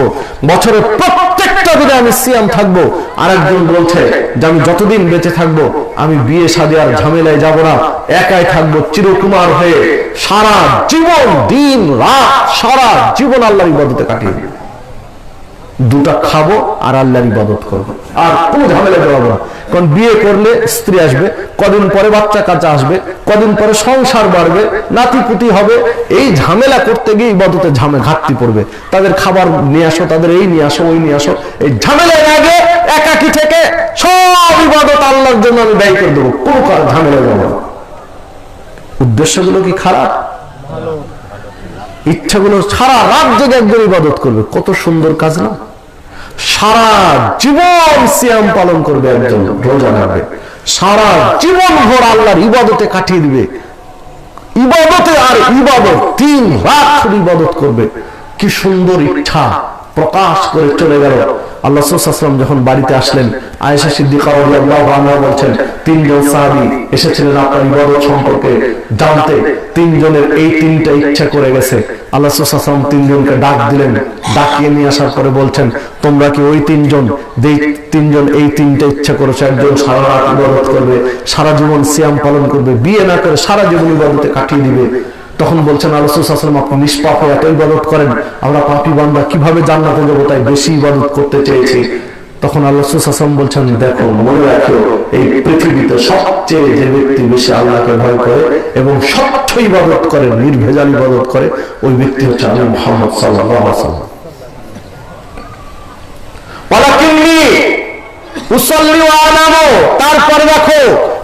বছরের প্রত্যেকটা দিনে আমি সিয়াম থাকবো। আর একজন বলছে যে আমি যতদিন বেঁচে থাকবো আমি বিয়ে শাদী আর ঝামেলায় যাব না, একাই থাকবো চিরকুমার হয়ে, সারা জীবন দিন রাত সারা জীবন আল্লাহর ইবাদতে কাটিয়ে দিব, দুটা খাবো আর আল্লাহর ইবাদত করবো, আর কোনো ঝামেলা দেওয়াবো না। কারণ বিয়ে করলে স্ত্রী আসবে, কদিন পরে বাচ্চা কাচ্চা আসবে, কদিন পরে সংসার বাড়বে, নাতিপুতি হবে, এই ঝামেলা করতে গিয়ে ইবাদতে ঘাটতি পড়বে। তাদের খাবার নিয়ে আসো, তাদের এই নিয়ে আসো, ওই নিয়ে আসো, এই ঝামেলার আগে একাকি থেকে সব ইবাদত আল্লাহর জন্য আমি ব্যয় করে দেবো, কোনো ঝামেলা দেবো না। উদ্দেশ্যগুলো কি খারাপ? ইচ্ছাগুলো সারা রাত জেগে একজন ইবাদত করবে, কত সুন্দর কাজ না? সারা জীবন সিয়াম পালন করবে, একজন রোজা রাখবে, সারা জীবন ভর আল্লাহর ইবাদতে কাটিয়ে দিবে, ইবাদতে আর ইবাদত, দিন রাত শুধু ইবাদত করবে। কি সুন্দর ইচ্ছা প্রকাশ করে চলে গেল। আল্লাহ রাসূল সাল্লাল্লাহু আলাইহি ওয়াসাল্লাম যখন বাড়িতে আসলেন, আয়েশা সিদ্দিকা রাদিয়াল্লাহু আনহা বলছেন তিনজন সাহাবী এসেছিলেন আপনার ইবাদত সম্পর্কে জানতে, তিনজনের এই তিনটা ইচ্ছা করে গেছে। আল্লাহ রাসূল সাল্লাল্লাহু আলাইহি ওয়াসাল্লাম তিনজনকে ডাক দিলেন, ডাকিয়ে নিয়ে আসার পরে বলছেন তোমরা কি ওই তিনজন এই তিনটা ইচ্ছা করেছো? একজন সারা রাত ইবাদত করবে, সারা জীবন সিয়াম পালন করবে, বিয়ে না করে সারা জীবন ইবাদতে কাটিয়ে দিবে। তখন বলছেন আল্লাহ রাসূল সাল্লাল্লাহু আলাইহি ওয়াসাল্লাম আপনি নিষ্পাপ হয়ে এত ইবাদত করেন, আমরা পাপী বান্দা কিভাবে জান্নাতে যাব, তাই বেশি ইবাদত করতে চেয়েছি। তখন আল্লাহ রাসূল সাল্লাল্লাহু আলাইহি ওয়াসাল্লাম বলছেন দেখো, মনে রাখো এই পৃথিবীতে সবচেয়ে যে ব্যক্তি বেশি আল্লাহকে ভয় করে এবং স্বচ্ছ ইবাদত করে, নির্ভেজাল ইবাদত করে, ওই ব্যক্তি হচ্ছে আমি মুহাম্মদ সাল্লাল্লাহু আলাইহি ওয়াসাল্লাম। ওয়ালাকিন্নী উসাল্লি ওয়া আনামু, তারপরে দেখো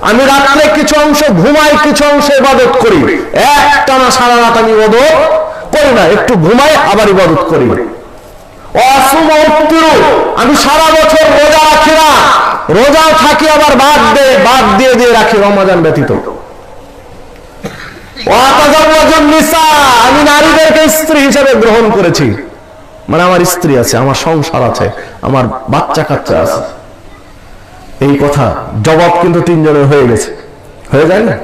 আমি রাত্রে কিছু অংশ ঘুমাই, কিছু অংশ ইবাদত করি, একটানা সারা রাত আমি ইবাদত করি না, একটু ঘুমাই আবার ইবাদত করি। আমি সারা বছর রোজা রাখি না, রোজাও থাকি আবার বাদ দিয়ে রাখি রমজান ব্যতীত। আমি নারীদেরকে স্ত্রী হিসেবে গ্রহণ করেছি, মানে আমার স্ত্রী আছে, আমার সংসার আছে, আমার বাচ্চা কাচ্চা আছে। এই কথা জবাব কিন্তু তিনজনের হয়ে গেছে। হয়ে যায় না?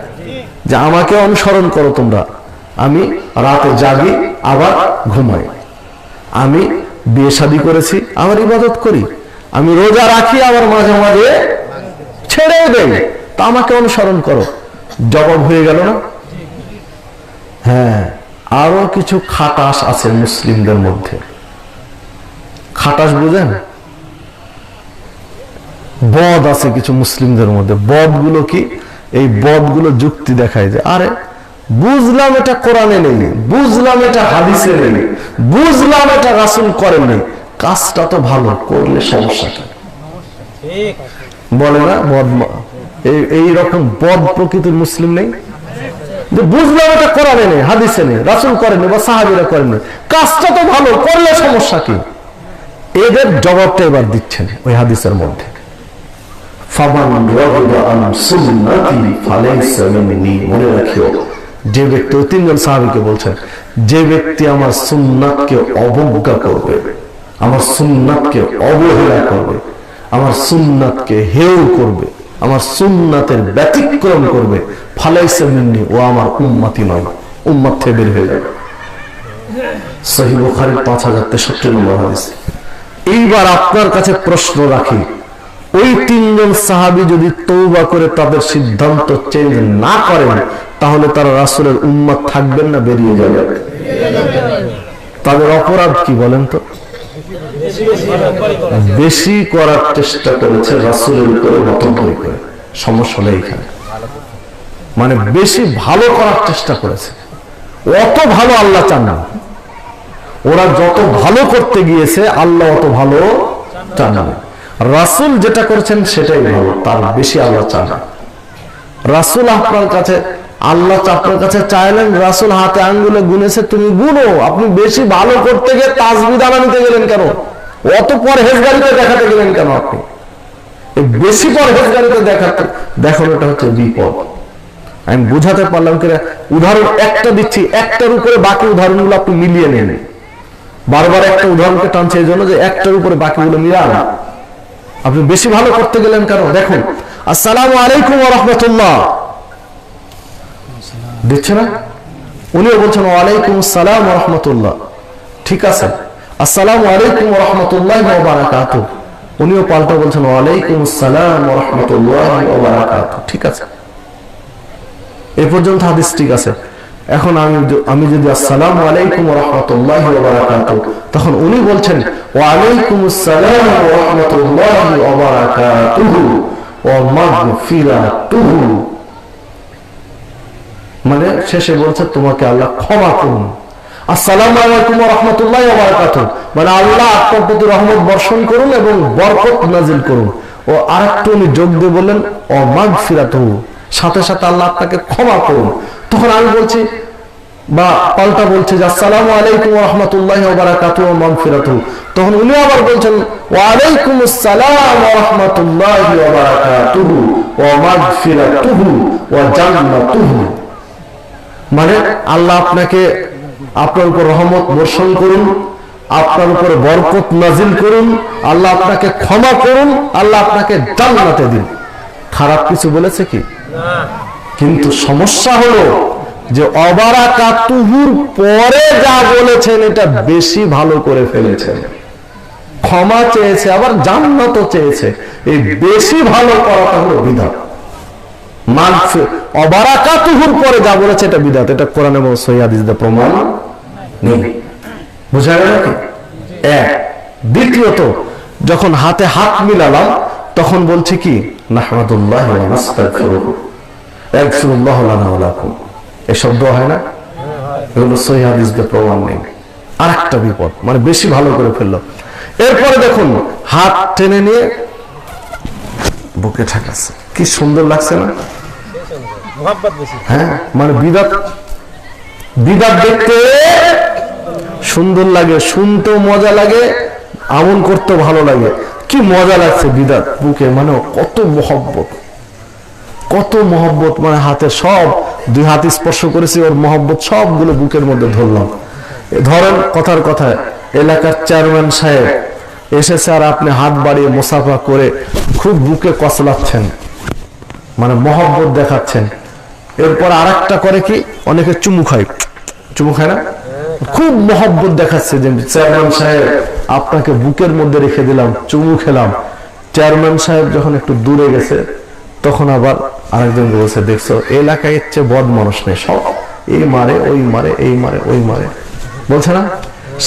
যে আমাকে অনুসরণ করো তোমরা, আমি রাতে জাগি আবার ঘুমাই, আমি বিয়ে শাদী করেছি আবার ইবাদত করি, আমি রোজা রাখি আবার মাঝে মাঝে ছেড়ে দেই, তা আমাকে অনুসরণ করো। জবাব হয়ে গেল না? হ্যাঁ, আরো কিছু খাটাস আছে মুসলিমদের মধ্যে। খাটাস বুঝেন? বদ আছে কিছু মুসলিমদের মধ্যে। বদ গুলো কি? এই বদ গুলো যুক্তি দেখায় যে আরে বুঝলাম এটা কোরআনে নেই, বুঝলাম এটা হাদিসে নেই, বুঝলাম এটা রাসূল করেননি, কাজটা তো ভালো, করলে সমস্যাটা বলে না? বদ এই রকম বদ প্রকৃতির মুসলিম নেই যে বুঝলাম এটা কোরআনে নেই, হাদিসে নেই, রাসূল করেননি বা সাহাবীরা করেননি, কাজটা তো ভালো, করলে সমস্যা কি? এদের জবাবটা এবার দিচ্ছেন ওই হাদিসের মধ্যে, মনে রাখিও, যে ব্যক্তি, ওই তিনজন সাহাবীকে বলছেন, যে ব্যক্তি আমার সুন্নাতকে অবজ্ঞা করবে, আমার সুন্নাতকে অবহেলা করবে, আমার সুন্নাতকে হেয় করবে, আমার সুন্নাতের ব্যতিক্রম করবে, ফালাইসা মিন্নি, ও আমার উম্মতি নয়, উম্মত থেকে বের হয়ে যাবে। সহিহ বুখারীর 5063 নম্বর হাদিস। এইবার আপনার কাছে প্রশ্ন রাখি, ওই তিনজন সাহাবী যদি তওবা করে তাদের সিদ্ধান্ত চেঞ্জ না করেন, তাহলে তারা রাসূলের উম্মত থাকবেন না বেরিয়ে যাবে? তাদের অপরাধ কি বলেন তো? বেশি করার চেষ্টা করেছে রাসূলের উপরে মতভেদ করে। সমস্যা হলো এইখানে, মানে বেশি ভালো করার চেষ্টা করেছে। অত ভালো আল্লাহ চান না, ওরা যত ভালো করতে গিয়েছে আল্লাহ অত ভালো চান না। রাসূল যেটা করেছেন সেটাই ভালো, তার বেশি আল্লাহ চান না। রাসূল আপনার কাছে, আল্লাহ আপনার কাছে চাইলেন, রাসূল হাতে আঙ্গুলে গুনেছে, তুমি গুনো। আপনি বেশি ভালো করতে গিয়ে তাসবিহ দানা নিতে গেলেন কেন? অত পরহেজগারিতা দেখাতে গেলেন কেন? আপনি বেশি পরহেজগারিতা দেখানো, এটা হচ্ছে বিপদ। আমি বুঝাতে পারলাম কিনা? উদাহরণ একটা দিচ্ছি, একটার উপরে বাকি উদাহরণগুলো আপনি মিলিয়ে নেন। বারবার একটা উদাহরণকে টানছে এই জন্য যে একটার উপরে বাকিগুলো মিলান। আপনি বেশি ভালো করতে গেলেন কেন? দেখুন, আসসালামু আলাইকুম ওয়া রাহমাতুল্লাহ দিচ্ছে না? উনিও বলছেন ওয়ালাইকুম আসসালাম ওয়া রাহমাতুল্লাহ, ঠিক আছে। আসসালামু আলাইকুম ওয়া রাহমাতুল্লাহি ওয়া বারাকাতুহু, উনিও পাল্টা বলছেন ওয়ালাইকুম আসসালাম ওয়া রাহমাতুল্লাহি ওয়া বারাকাতুহু, ঠিক আছে। এই পর্যন্ত হাদিস ঠিক আছে। এখন আমি যদি আসসালামু আলাইকুম ওয়া রাহমাতুল্লাহি ওয়া বারাকাতুহু, তখন উনি বলছেন ওয়া আলাইকুম আসসালাম ওয়া রাহমাতুল্লাহি ওয়া বারাকাতুহু ওয়া মাগফিরাতুহু, মানে শেষে বলছে তোমাকে আল্লাহ ক্ষমা করুন। আসসালামু আলাইকুম ওয়া রাহমাতুল্লাহি ওয়া বারাকাতুহু মানে আল্লাহ আপনার প্রতি রহমত বর্ষণ করুন এবং বরকত নাজিল করুন। ও আরেকটু উনি যোগ দিয়ে বললেন ওয়া মাগফিরাতুহু, সাথে সাথে আল্লাহ আপনাকে ক্ষমা করুন। তখন আমি বলছি বা পাল্টা বলছে যে আসসালামু আলাইকুম ওয়া রাহমাতুল্লাহি ওয়া বারাকাতুহু ওয়া মাগফিরাতুহু, তখন উনি আবার বলছেন ওয়া আলাইকুম আসসালাম ওয়া রাহমাতুল্লাহি ওয়া বারাকাতুহু ওয়া মাগফিরাতুহু ওয়া জান্নাতুহু, মানে আল্লাহ আপনাকে, আপনার উপর রহমত বর্ষণ করুন, আপনার উপরে বরকত নাজিল করুন, আল্লাহ আপনাকে ক্ষমা করুন, আল্লাহ আপনাকে জান্নাতে দিন। খারাপ কিছু বলেছে কি? কিন্তু সমস্যা হলো যে অবারাকাতুহুর পরে যা বলেছেন এটা বেশি ভালো করে ফেলেছেন। ক্ষমা চেয়েছে আবার জান্নাতও চেয়েছে, এই বেশি ভালো করাটা হলো বিদআত। অবারাকাতুহুর পরে যা বলেছে এটা বিদআত, এটা কোরআন এবং সহিহ হাদিসে প্রমাণ নেই। বুঝা গেল কি? এক। দ্বিতীয়ত, যখন হাতে হাত মিলালাম তখন বলছি কি নাহমাদুল্লাহ ওয়া নাস্তাগফিরুহু ইয়াগফিরুল্লাহু লানা ওয়া লাকুম, এই শব্দ হয় না? এগুলো সহিহ হাদিসে প্রমাণ নেই। আরেকটা বিপদ, মানে বেশি ভালো করে ফেললো। এরপরে দেখুন হাত টেনে নিয়ে বুকে ঠেকাচ্ছে, কি সুন্দর লাগছে না? হ্যাঁ, মানে বিদআত দেখতে সুন্দর লাগে, শুনতেও মজা লাগে, আমল করতেও ভালো লাগে। কি মজা লাগছে বিদআত বুকে, মানে কত মহব্বত, কত মহব্বত, মানে হাতে সব দুই হাত স্পর্শ করেছি, ওর মহব্বত সবগুলো বুকের মধ্যে ধরলাম। ধরেন কথার কথায় এলাকার চেয়ারম্যান সাহেব এসেছে আর আপনি হাত বাড়িয়ে মুসাফা করে খুব বুকে কসলাচ্ছেন, মানে মহব্বত দেখাচ্ছেন। এরপর আরেকটা করে কি, অনেকে চুমু খায় না, খুব মহব্বত দেখাচ্ছে যে চেয়ারম্যান সাহেব আপনাকে বুকের মধ্যে রেখে দিলাম, চুমু খেলাম। চেয়ারম্যান সাহেব যখন একটু দূরে গেছে তখন আবার আরেকজন বলছে, দেখছো এলাকায় এর চেয়ে বদ মানুষ নেই, সব এই মারে ওই মারে, এই মারে ওই মারে, বলছে না?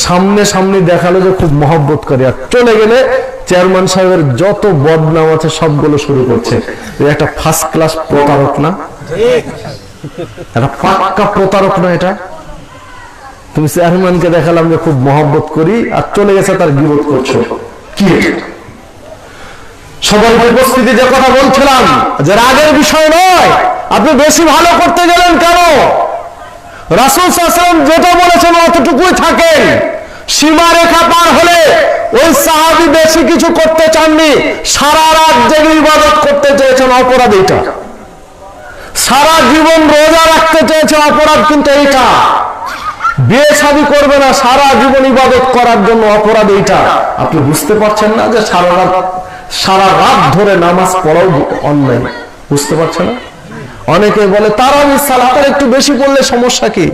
সামনে সামনে দেখালো যে খুব মহব্বত করে, আর চলে গেলে চেয়ারম্যান সাহেবের যত বদনাম আছে সবগুলো শুরু করছে। একটা ফার্স্ট ক্লাস প্রতারক না, একটা পাক্কা প্রতারক না এটা? তুমি চেয়ারম্যানকে দেখালাম যে খুব মহব্বত করি, আর চলে গেছে তার বিরোধ করছো, কি সবার উপস্থিতি যে কথা বলছিলাম যে রাগের বিষয় নয়। আপনি বেশি ভালো করতে গেলেন কেন? রাসূল সাল্লাল্লাহু আলাইহি ওয়াসাল্লাম যেটা বলেছেন অতটুকুই থাকেন। সীমারেখা পার হলে ওই সাহাবী বেশি কিছু করতে চাননি, সারা রাত জেগে ইবাদত করতে চেয়েছেন, অপরাধ এটা। সারা জীবন রোজা রাখতে চেয়েছে, অপরাধ কিন্তু এইটা। বিয়ে শাদী করবে না, সারা জীবন ইবাদত করার জন্য, অপরাধ এইটা। আপনি বুঝতে পারছেন না যে সারা রাত ধরে নামাজ পড়াও অন্যায়? বুঝতে পারছেন না? অনেকে বলে তারাবির সালাত একটু বেশি পড়লে সমস্যা কি?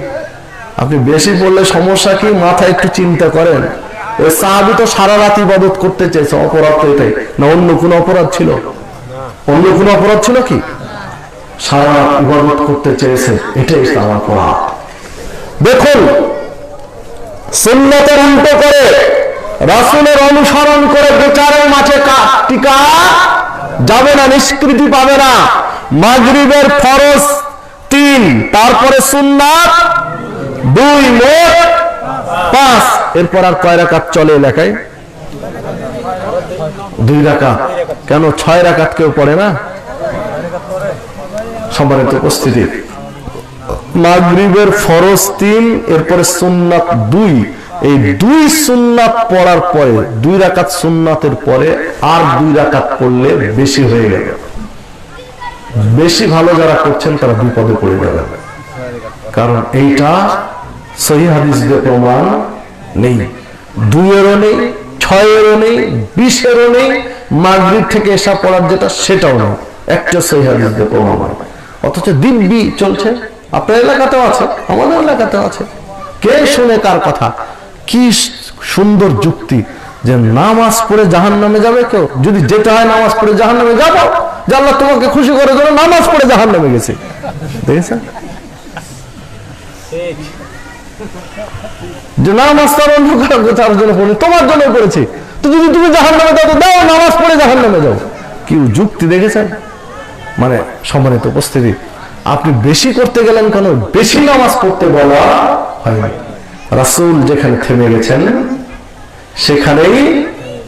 আপনি বেশি পড়লে সমস্যা কি মাথায় একটু চিন্তা করেন। ওই সাহাবী তো সারা রাত ইবাদত করতে চেয়েছে, অপরাধ তো এটাই না? অন্য কোন অপরাধ ছিল? অন্য কোন অপরাধ ছিল কি? সারা রাত ইবাদত করতে চেয়েছে, এটাই ইসলাম অপরাধ। দেখুন, সুন্নতের উল্টো করে রাসূলের অনুসরণ করে বিচারের মাঠে টিকা যাবে না, নিষ্কৃতি পাবে না। মাগরিবের ফরজ 3, তারপরে সুন্নাত 2, মোট 5। এরপর আর কয় রাকাত চলে এলাকায়? 2 রাকাত। কেন 6 রাকাত কেউ পড়ে না? সম্মানিত উপস্থিতি, মাগরিবের ফরজ 3, এরপরে সুন্নাত 2। এই 2 সুন্নাত পড়ার পরে 2 রাকাত সুন্নাতের পরে আর 2 রাকাত পড়লে বেশি হয়ে গেল। বেশি ভালো যারা করছেন তারা বিপদে পড়ে যাবেন, কারণ এইটা সহিহ হাদিস দিয়ে প্রমাণ নেই। 2 এরও নেই, 6 এরও নেই, 20 এরও নেই, মাগরিব থেকে এশা পড়ার যেটা সেটাও নেই, একটা সহিহ হাদিস দিয়ে প্রমাণ। অথচ দিব্যি চলছে। আপনার এলাকাতেও আছে, আমাদের এলাকাতেও আছে। কে শুনে কার কথা? কি সুন্দর যুক্তি যে নামাজ পড়ে জাহান্নামে যাবে কেউ। যদি যেতে হয় নামাজ পড়ে জাহান্নামে যাবো, যে আল্লাহ তোমাকে খুশি করে জন্য নামাজ পড়ে জাহান্নামে গেছে। দেখেছেন যে নামাজ তার অন্ধকার জন্য পড়ে, তোমার জন্য পড়েছি, তো যদি তুমি জাহান্নামে যাও তো দাও, নামাজ পড়ে জাহান্নামে যাও। কি যুক্তি দেখেছেন? মানে সম্মানিত উপস্থিতি, আপনি বেশি করতে গেলেন কেন? বেশি নামাজ পড়তে বলা হয়নি। রাসূল যেখানে থেমে গেছেন সেখানেই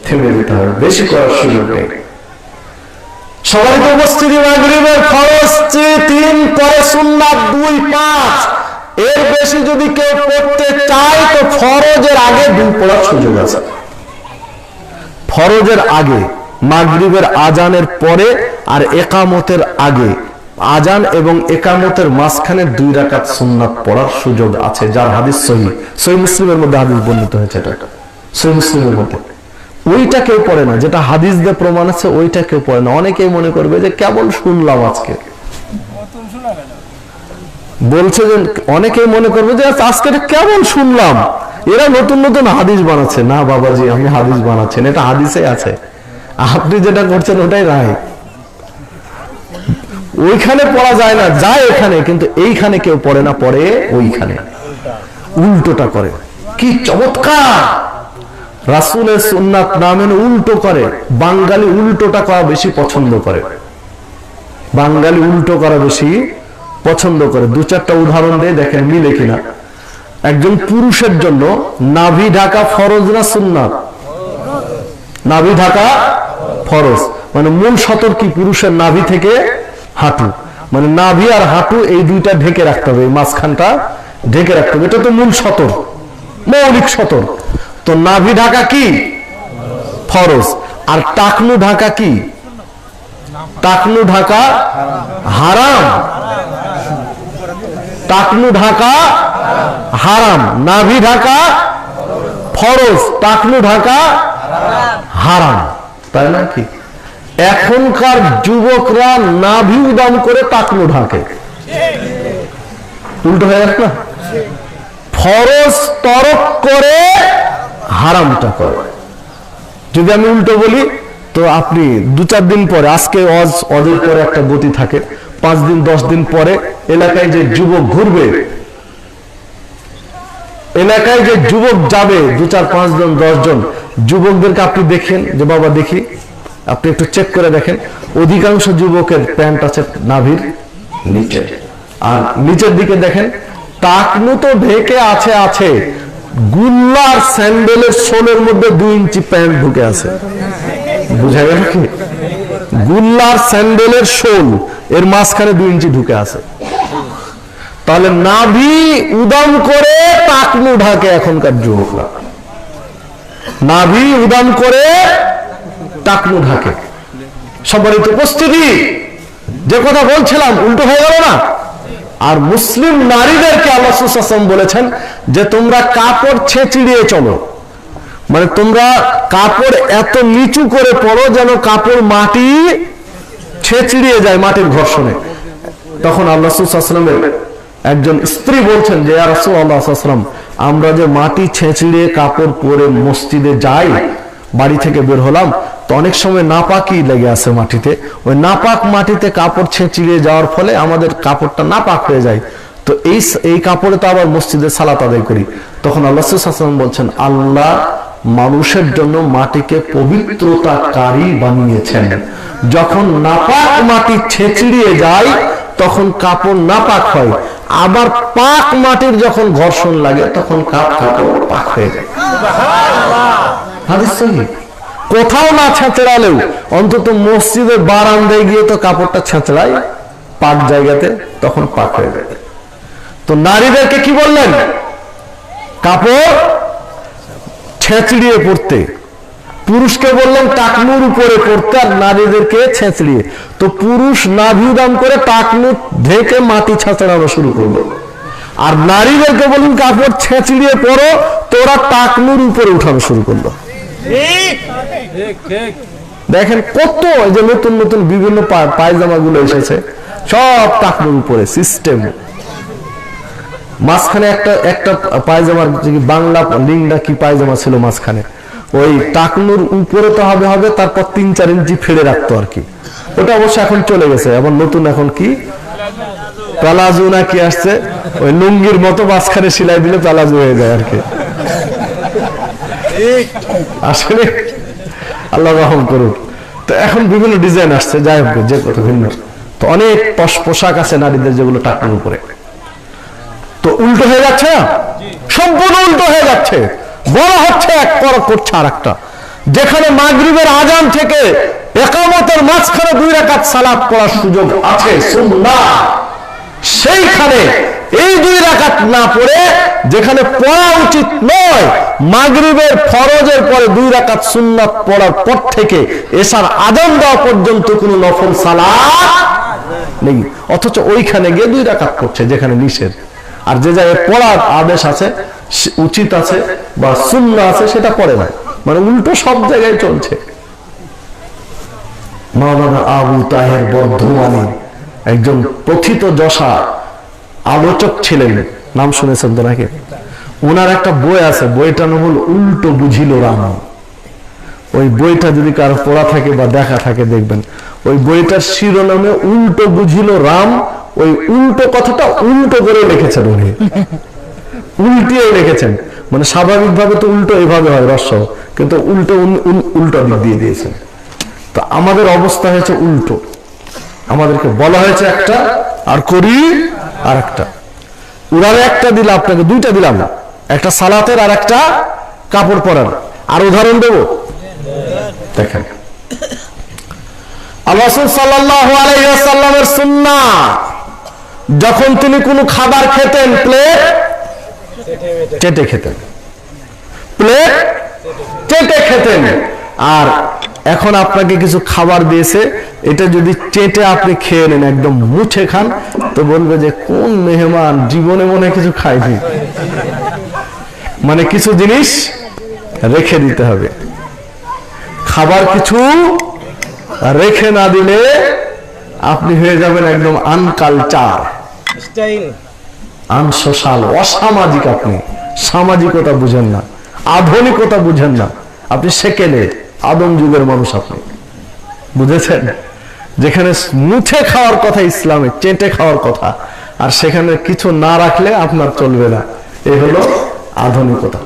থেমে যেতে হবে, বেশি করার সুযোগ নেই। সম্মানিত উপস্থিতি, মাগরিবের ফরজ 3, পরে সুন্নাত 2, 5। এর বেশি যদি কেউ পড়তে চায় তো ফরজের আগে 2 পড়ার সুযোগ আছে। ফরজের আগে, মাগরিবের আজানের পরে আর একামতের আগে, আজান এবং একামতের মাঝখানে 2 রাকাত সুন্নাত পড়ার সুযোগ আছে, যার হাদিস সহিহ মুসলিমের মধ্যে হাদিস বর্ণিত হয়েছে। এটা সহিহ মুসলিমের মধ্যে। ওইটা কেউ পড়ে না, যেটা হাদিস দিয়ে প্রমাণ আছে, ওইটা কেউ পড়ে না। অনেকেই মনে করবে যে কেবল শুনলাম আজকে, বলছে যে অনেকেই মনে করবে যে আজকে কেবল শুনলাম, এরা নতুন নতুন হাদিস বানাচ্ছে। না বাবাজি, আমি হাদিস বানাচ্ছেন, এটা হাদিসে আছে। আপনি যেটা করছেন ওটাই রায়। ওইখানে পড়া যায় না, যায় এখানে, কিন্তু এইখানে কেউ পড়ে না, পড়ে ওইখানে, উল্টোটা করে। কি চমৎকার! রাসূলের সুন্নাত না মেনে উল্টো করে। বাঙালি উল্টোটা করা বেশি পছন্দ করে, বাঙালি উল্টো করা বেশি পছন্দ করে। 2-4টা উদাহরণ দিয়ে দেখেন মিলে কিনা। একজন পুরুষের জন্য নাভি ঢাকা ফরজ না সুন্নাত? নাভি ঢাকা ফরজ। মানে মূল সতর কি? পুরুষের নাভি থেকে হাঁটু, মানে নাভি আর হাঁটু এই 2টা ঢেকে রাখতে হবে, এই মাঝখানটা ঢেকে রাখতে হবে। এটা তো মূল সতর, মৌলিক সতর। তো নাভি ঢাকা কি? ফরজ। আর টাকনু ঢাকা কি? টাকনু ঢাকা হারাম। টাকনু ঢাকা হারাম, নাভি ঢাকা ফরজ, টাকনু ঢাকা হারাম, তাই না? কি এখনকার যুবকরা নাভি উদাম করে টাকনু ঢাকে, উল্টো হয়ে গেল না? ফরজ তরক করে হারামটা করে। যদি আমি উল্টো বলি তো আপনি 2-4 দিন পরে, আজকে অজের পরে একটা গতি থাকে, 5 দিন 10 দিন পরে এলাকায় যে যুবক ঘুরবে, এলাকায় যে যুবক যাবে 2-4-5 জন 10 জন যুবকদেরকে আপনি দেখেন যে বাবা দেখি, আপনি একটু চেক করে দেখেন, অধিকাংশ যুবকের প্যান্ট আছে নাভির নিচে, আর নিচের দিকে দেখেন টাকনু তো ঢেকে আছে, গুল্লার স্যান্ডেলের সোলের মধ্যে 2 ইঞ্চি প্যান্ট ঢুকে আছে। বুঝা গেল কি? গুল্লার স্যান্ডেলের সোল এর মাঝখানে 2 ইঞ্চি ঢুকে আছে। তাহলে নাভি উদাম করে টাকনু ঢাকে এখনকার যুবকরা, নাভি উদাম করে টাকনু ঢাকে। সম্মানিত উপস্থিতি, যে কথা বলছিলাম উল্টো হয়ে গেল না? আর মুসলিম নারীদেরকে আল্লাহ সাল্লাল্লাহু আলাইহি ওয়াসাল্লাম বলেছেন যে তোমরা কাপড় ছেঁচিড়িয়ে চলো, মানে তোমরা কাপড় এত নিচু করে পরো যেন কাপড় মাটি ছেঁচিড়িয়ে যায় মাটির ঘর্ষণে। তখন আল্লাহ সাল্লাল্লাহু আলাইহি ওয়াসাল্লামের একজন স্ত্রী বলছেন যে ইয়া রাসূলুল্লাহ সাল্লাল্লাহু আলাইহি ওয়াসাল্লাম, আমরা যে মাটি ছেঁচিড়িয়ে কাপড় পরে মসজিদে যাই, বাড়ি থেকে বের হলাম তো অনেক সময় নাপাকি লেগে আছে মাটিতে, ওই নাপাক মাটিতে কাপড় ছেঁচিড়িয়ে যাওয়ার ফলে আমাদের কাপড়টা নাপাক হয়ে যায়, তো এই কাপড়ে তো আবার মসজিদে সালাত আদায় করি। তখন আল্লাহ সাল্লাল্লাহু আলাইহি ওয়াসাল্লাম বলছেন, আল্লাহ মানুষের জন্য মাটিকে পবিত্রতাকারী বানিয়েছেন, যখন নাপাক মাটি ছেঁচিড়িয়ে যায় তখন কাপড় নাপাক হয়, আবার পাক মাটির যখন ঘর্ষণ লাগে তখন কাপড় পাক হয়ে যায়। হাদিস সহিহ। কোথাও না ছেঁচড়ালেও অন্তত মসজিদের বারান্দায় গিয়ে তো কাপড়টা ছেঁচড়ায় পাক জায়গাতে, তখন পাক হয়ে যায়। তো নারীদেরকে কি বললেন? কাপড় ছেঁচড়িয়ে পড়তে। পুরুষকে বললেন টাকনুর উপরে পড়তে, আর নারীদেরকে ছেঁচড়িয়ে। তো পুরুষ নাভি উদাম করে টাকনু ঢেকে মাটি ছেঁচড়ানো শুরু করলো, আর নারীদেরকে বললেন কাপড় ছেঁচড়িয়ে পড়ো, তোরা টাকনুর উপরে উঠানো শুরু করলো। দেখেন কত যে নতুন নতুন বিভিন্ন পায়জামা গুলো এসেছে, সব টাকনুর উপরে সিস্টেম। মাঝখানে একটা পায়জামার বাংলা লিঙ্গা কি পায়জামা ছিল মাঝখানে, ওই টাকনুর উপরে তো হবে, তারপর 3-4 ইঞ্চি ফেলে রাখতো আর কি। ওটা অবশ্য এখন চলে গেছে, এখন নতুন এখন কি প্লাজো না কি আসছে, ওই লুঙ্গির মতো মাঝখানে সেলাই দিলে প্লাজো হয়ে যায় আর কি। আসলে আল্লাহ রহম করুক। তো এখন বিভিন্ন ডিজাইন আসছে, যাই হোক যে কত ভিন্ন, তো অনেক পোশাক আছে নারীদের যেগুলো টাকনুর উপরে। তো উল্টো হয়ে যাচ্ছে না? সম্পূর্ণ উল্টো হয়ে যাচ্ছে। বড় হচ্ছে এক, পর করছে আর একটা। যেখানে মাগরিবের আজান থেকে ইকামতের মাঝখানে 2 রাকাত সালাত পড়ার সুযোগ আছে সুন্নাহ, সেইখানে এই 2 রাকাত না পড়ে, যেখানে পড়া উচিত নয়, মাগরিবের ফরজের পরে 2 রাকাত সুন্নাত পড়ার পর থেকে এশার আজান দেওয়া পর্যন্ত কোনো নফল সালাত নেই, অথচ ওইখানে গিয়ে 2 রাকাত পড়ছে যেখানে নিষেধ। আর যে জায়গায় পড়ার আদেশ আছে, উচিত আছে বা সুন্নাহ আছে, সেটা পড়ে না। মানে উল্টো সব জায়গায় চলছে। মাওলানা আবু তাহের বর্ধমানী একজন প্রথিত যশা আলোচক ছিলেন, নাম শুনেছেন তো নাকি? ওনার একটা বই আছে, বইটার নাম হল উল্টো বুঝিল রাম। ওই বইটা যদি কারো পড়া থাকে বা দেখা থাকে দেখবেন, ওই বইটার শিরোনামে উল্টো বুঝিল রাম। ওই উল্টো কথাটা উল্টো করে লিখেছেন উনি, উল্টিয়ে লিখেছেন। মানে স্বাভাবিকভাবে তো উল্টো এইভাবে হয় রস্য, কিন্তু উল্টো উল্টো দিক দিয়ে দিয়েছেন। তো আমাদের অবস্থা হয়েছে উল্টো, আমাদেরকে বলা হয়েছে একটা আর করি আর একটা। উদাহরণ একটা দিলাম আপনাকে, 2টা দিলাম, একটা সালাতের আর একটা কাপড় পরার। আর উদাহরণ দেব, দেখেন আল্লাহ রাসূল সাল্লাল্লাহু আলাইহি ওয়াসাল্লামের সুন্নাহ, যখন তিনি কোনো খাবার খেতেন প্লেট চেটে খেতেন, প্লেট চেটে খেতেন। আর এখন আপনাকে কিছু খাবার দিয়েছে, এটা যদি চেটে আপনি খেয়ে নেন, একদম মুছে খান, তো বলবে যে কোন মেহমান, জীবনে মনে কিছু খায়নি। মানে কিছু জিনিস রেখে দিতে হবে, খাবার কিছু রেখে না দিলে আপনি হয়ে যাবেন একদম আনকালচার, আনসোশাল, অসামাজিক। আপনি সামাজিকতা বুঝেন না, আধুনিকতা বুঝেন না, আপনি সেকেলে আদম যুগের মানুষ। আপনি বুঝেছেন? যেখানে মুঠে খাওয়ার কথা ইসলামে, চেটে খাওয়ার কথা, আর সেখানে কিছু না রাখলে আপনার চলবে না। এই হলো আধুনিকতা।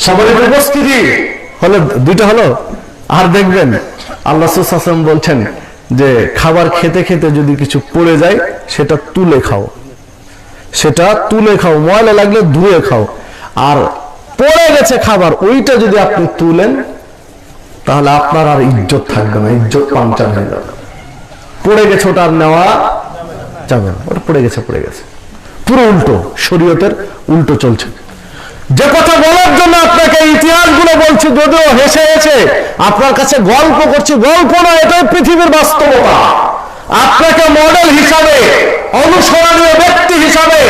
সামাজিক উপস্থিতি হলো দুইটা হলো। আর দেখবেন আল্লাহ রাসূল সাল্লাল্লাহু আলাইহি ওয়াসাল্লাম বলছেন যে খাবার খেতে খেতে যদি কিছু পড়ে যায় সেটা তুলে খাও, সেটা তুলে খাও, ময়লা লাগলে ধুয়ে খাও। আর পড়ে গেছে খাবার, ওইটা যদি আপনি তুলেন তাহলে আপনার আর ইজ্জত থাকবে না, ইজ্জত পাংচার হয়ে যাবে। পড়ে গেছে ওটা আর নেওয়া যাবে না, ওটা পড়ে গেছে, পড়ে গেছে। পুরো উল্টো, শরীয়তের উল্টো চলছে। যে কথা বলার জন্য আপনাকে ইতিহাসগুলো বলছি, যদিও হেসে হেসে আপনার কাছে গল্প করছি, গল্প না, এটাই পৃথিবীর বাস্তবতা। আপনাকে মডেল হিসাবে, অনুসরণীয় ব্যক্তি হিসাবে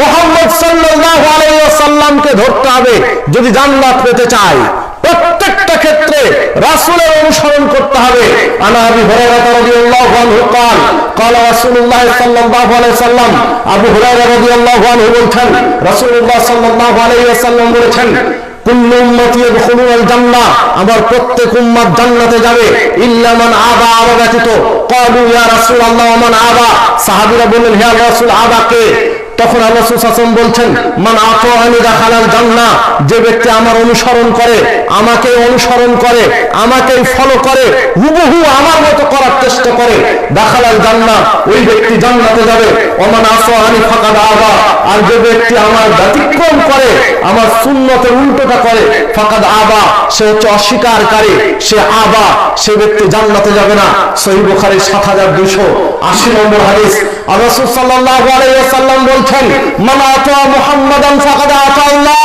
মুহাম্মদ সাল্লাল্লাহু আলাইহি ওয়াসাল্লামকে ধরতে হবে যদি জান্নাত পেতে চাই। প্রত্যেকটা ক্ষেত্রে রাসূলের অনুসরণ করতে হবে। আনা আবি হুরায়রা রাদিয়াল্লাহু আনহু قال قال رسول الله صلى الله عليه وسلم, আবু হুরায়রা রাদিয়াল্লাহু আনহু বলেন রাসূলুল্লাহ সাল্লাল্লাহু আলাইহি ওয়াসাল্লাম বলেছেন, কুল্লু উম্মতি ইয়াদখুলুনাল জান্নাহ, আমার প্রত্যেক উম্মত জান্নাতে যাবে, ইল্লা মান আবা, আবা ব্যতীত। ক্বালু ইয়া রাসূলুল্লাহ ওয়া মান আবা, সাহাবীরা বললেন হে আল্লাহর রাসূল, আবা কে? তখন আল্লাহ রাসূল সাল্লাল্লাহু আলাইহি ওয়াসাল্লাম বলছেন, মান আতাআনি দাখালাল জান্নাহ, যে ব্যক্তি আমার অনুসরণ করে, আমাকে অনুসরণ করে, আমাকে ফলো করে, হুবহু আমার মতো করার চেষ্টা করে, দাখালাল জান্নাহ, ওই ব্যক্তি জান্নাতে যাবে। ওয়া মান আসাআনি ফাকাদ আবা, আর যে ব্যক্তি আমার ব্যতিক্রম করে, আমার সুন্নতের উল্টোটা করে, ফাকাদ আবা, সে হচ্ছে অস্বীকারী, সে আবা, সে ব্যক্তি জান্নাতে যাবে না। সহিহ বুখারী ৭২৮০ নম্বর হাদিস। আর রাসূল সাল্লাল্লাহু আলাইহি ওয়াসাল্লাম বলছেন, মান আতা মুহাম্মাদান ফাকাদ আতা আল্লাহ,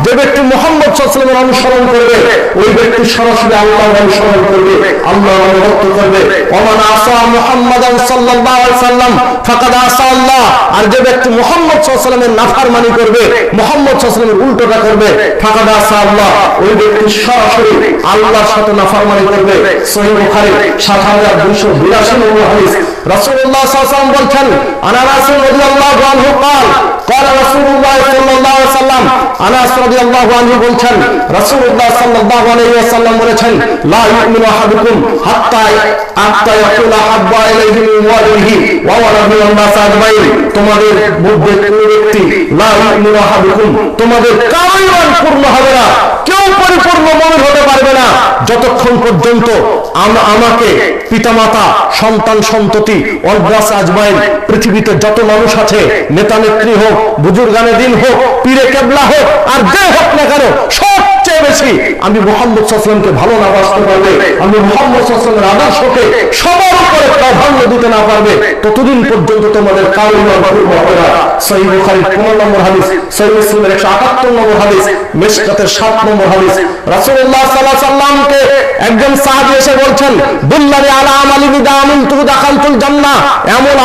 যে ব্যক্তি মুহাম্মদ সাল্লাল্লাহু আলাইহি ওয়াসাল্লামের অনুসরণ করবে, ওই ব্যক্তি সরাসরি আল্লাহর অনুসরণ করবে, আল্লাহর অনুগত করবে। ওয়া মান আসা মুহাম্মাদান সাল্লাল্লাহু আলাইহি ওয়াসাল্লাম ফাকাদ আসা আল্লাহ, আর যে ব্যক্তি মুহাম্মদ সাল্লাল্লাহু আলাইহি ওয়াসাল্লামের নাফরমানি করবে, মুহাম্মদ সাল্লাল্লাহু আলাইহি ওয়াসাল্লামের উল্টোটা করবে, ফাকাদ আসা আল্লাহ, ওই ব্যক্তি সরাসরি আল্লাহর সাথে নাফরমানি করবে। সহিহ বুখারী ৭২৮২ নম্বর হাদিস। রাসূলুল্লাহ সাল্লাল্লাহু আলাইহি ওয়াসাল্লাম বলছেন, আনাস রাদিয়াল্লাহু আনহু قال قال রাসূলুল্লাহ সাল্লাল্লাহু আলাইহি ওয়াসাল্লাম, আনাস রাদিয়াল্লাহু আনহু বলছেন রাসূলুল্লাহ সাল্লাল্লাহু আলাইহি ওয়াসাল্লাম বলেছেন, লা ইউমিনু আহাদুকুম হাত্তা ইয়াকুলা হাব্বা ইলাইহি মিন ওয়ালিহি ওয়া ওয়ালাদিহি ওয়ান নাস আজমাইন, তোমাদের মধ্যে কোন ব্যক্তি, লা ইউমিনু আহাদুকুম, তোমাদের কারোই ঈমান পূর্ণ হবে না, কেউ পরিপূর্ণ মুমিন হতে পারবে না যতক্ষণ পর্যন্ত আমাকে, পিতামাতা, সন্তান সন্ততি, ওয়াস আজমাইন, পৃথিবীতে যত মানুষ আছে, নেতা নেত্রী হোক, বুজুর্গানে দিন হোক, পীরে কেবলা হোক, আর যে হোক না কেন, সবচেয়ে বেশি আমি মুহাম্মদ সাল্লাল্লাহু আলাইহি ওয়াসাল্লামকে ভালো না বাসতে পারবে, আমি মুহাম্মদ সাল্লাল্লাহু আলাইহি ওয়াসাল্লামের আদর্শকে সবার উপরে প্রাধান্য দিতে না পারবে, ততদিন পর্যন্ত তোমাদের কারোর ঈমান পূর্ণ হবে না। সহিহ বুখারী ১৫ নম্বর হাদিস, সহিহ মুসলিমের ১৭৮ নম্বর হাদিস, মিশকাতের ৭ নম্বর হাদিস। রাসূলুল্লাহ সাল্লাল্লাহু আলাইহি ওয়াসাল্লামকে একজন সাহাবী এসে বলছেন, দুল্লানি আলা আমালিন ইদা আমিলতু দাখালতুল জান্নাহ, এমন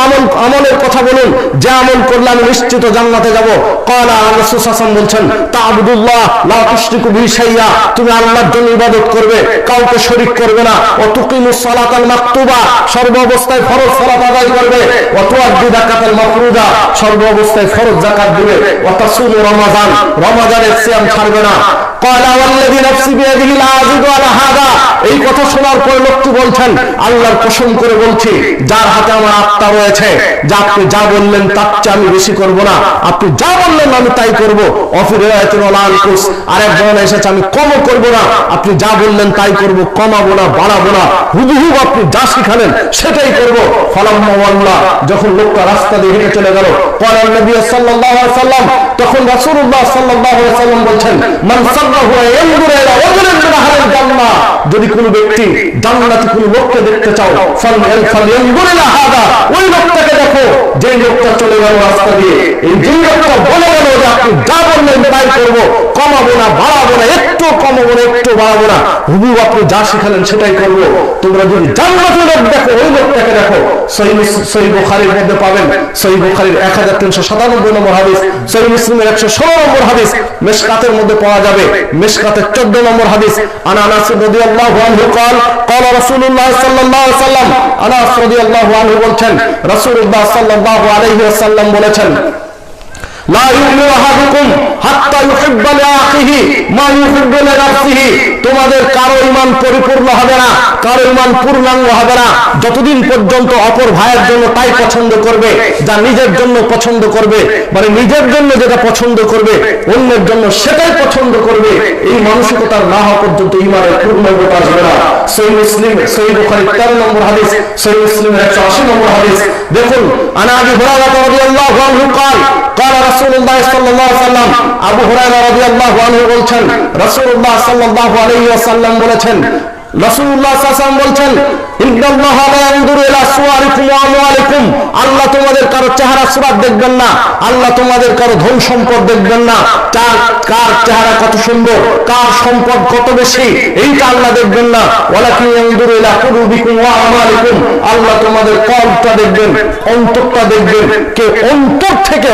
আমলের কথা বলুন যে আমল করলে আমি নিশ্চিত জান্নাতে যাব। ক্বালা, রাসূল সাল্লাল্লাহু আলাইহি ওয়াসাল্লাম বলছেন, তা'বুদুল্লাহ লা তুশরিকু বিহি শাইয়্যা, তুমি আল্লাহর জন্য ইবাদত করবে, কাউকে শরীক করবে না। ওয়া তুকিমুস সালাতাল মাকতুবা, সর্ব অবস্থায় ফরজ সালাত আদায় করবে। ওয়া তুআদ্দু যাকাতাল মাফরুদা, সর্ব অবস্থায় ফরজ যাকাত দিবে। ওয়া তাসুমু রমাজান, রমাজানের সিয়াম ছাড়বে না। ক্বালা ওয়াল্লাযী নাফসি বিয়াদিহি লা আযিদু আলা হাযা, এই কথা শোনার পর লোকটি বলছেন, আল্লাহর কসম করে বলছি, যার হাতে আমার আত্মা রয়েছে, যা আপনি যা বললেন তার চেয়ে আমি বেশি করব না, আপনি যা বললেন আমি তাই করব। অফি রিওয়ায়াতিন ওয়ালা আনকুস, আরেক বর্ণনা এসেছে আমি কমও করব না, আপনি যা বললেন তাই করব, কমাবো না, বাড়াবো না, হুবহু আপনি যা শিখালেন সেটাই করব। ফালাম্মা ওয়াল্লাহ, যখন লোকটা রাস্তা দিয়ে হেঁটে চলে গেল, ক্বালা নবী সাল্লাল্লাহু আলাইহি ওয়াসাল্লাম, তখন রাসূলুল্লাহ সাল্লাল্লাহু আলাইহি ওয়াসাল্লাম বলছেন, মান সাল্লাহু ইয়ানজুরু ইলা রাজুলিন মিন আহলিল জান্নাহ, যদি কোনো ব্যক্তি জান্নাতি কোনো লোককে দেখতে চাও, ফালইয়ানজুর ইলা হাদা, ওই লোকটাকে দেখো যে লোকটা চলে গেল রাস্তা দিয়ে, এই যে লোকটা বলে গেল যে আপনি যা বললেন তাই করব, কমাবো না, বাড়াবো না, একটু কমাবো না, একটু বাড়াবো না, হুবু আপনি যা শিখালেন সেটাই করবো। তোমরা যদি জান্নাতের লোক দেখো, ওই লোকটাকে দেখো। সহিহ বুখারীর মধ্যে পাবেন, সহিহ বুখারীর 1397 নম্বর হাদিস, সহিহ মুসলিমের 116 নম্বর হাদিস, মিশকাতের মধ্যে পাওয়া যাবে, মিশকাতের 14 নম্বর হাদিস। আনাস রাদিয়াল্লাহু আনহু قال قال رسول الله صلى الله عليه وسلم, আনাস রাদিয়াল্লাহু আনহু বলছেন, রাসূলুল্লাহ সাল্লাল্লাহু আলাইহি ওয়াসাল্লাম বলেছেন, লা ইউমিনু আহাদুকুম হাত্তা ইউহিব্বা লিআখিহি মা ইউহিব্বু লিনাফসিহি। তোমাদের কারো ঈমান পরিপূর্ণ হবে না, কারো ঈমান পূর্ণাঙ্গ হবে না যতদিন পর্যন্ত অপর ভাইয়ের জন্য তাই পছন্দ করবে যা নিজের জন্য পছন্দ করবে। মানে নিজের জন্য যেটা পছন্দ করবে অন্যের জন্য সেটাই পছন্দ করবে। এই মানসিকতা না হওয়া পর্যন্ত ঈমানের পূর্ণতা আসবে না। সহিহ মুসলিম, সহিহ বুখারী 13 নম্বর হাদিস, সহিহ মুসলিমের 180 নম্বর হাদিস। দেখুন, আনা আবি হুরায়রা রাদিয়াল্লাহু আনহু قال قال رسول الله صلى الله عليه وسلم, আবু হুরায়রা রাদিয়াল্লাহু আনহু বলছেন, রাসূলুল্লাহ সাল্লাল্লাহু আলাইহি ওয়াসাল্লাম বলেছেন, রাসূলুল্লাহ সাল্লাল্লাহু আলাইহি ওয়াসাল্লাম বলছেন, ইন্নাল্লাহা লা ইয়ানজুরু ইলা সুওয়ারিকুম ওয়া আমওয়ালিকুম। আল্লাহ তোমাদের কারো চেহারা সুরাত দেখবেন না, আল্লাহ তোমাদের কারো ধন সম্পদ দেখবেন না, কার চেহারা কত সুন্দর, কার সম্পদ কত বেশি, এইটা আল্লাহ দেখবেন না। ওয়ালাকিন ইয়ানজুরু ইলা কুলুবিকুম ওয়া আমালিকুম। আল্লাহ তোমাদের কলবটা দেখবেন, অন্তরটা দেখবেন, কে অন্তর থেকে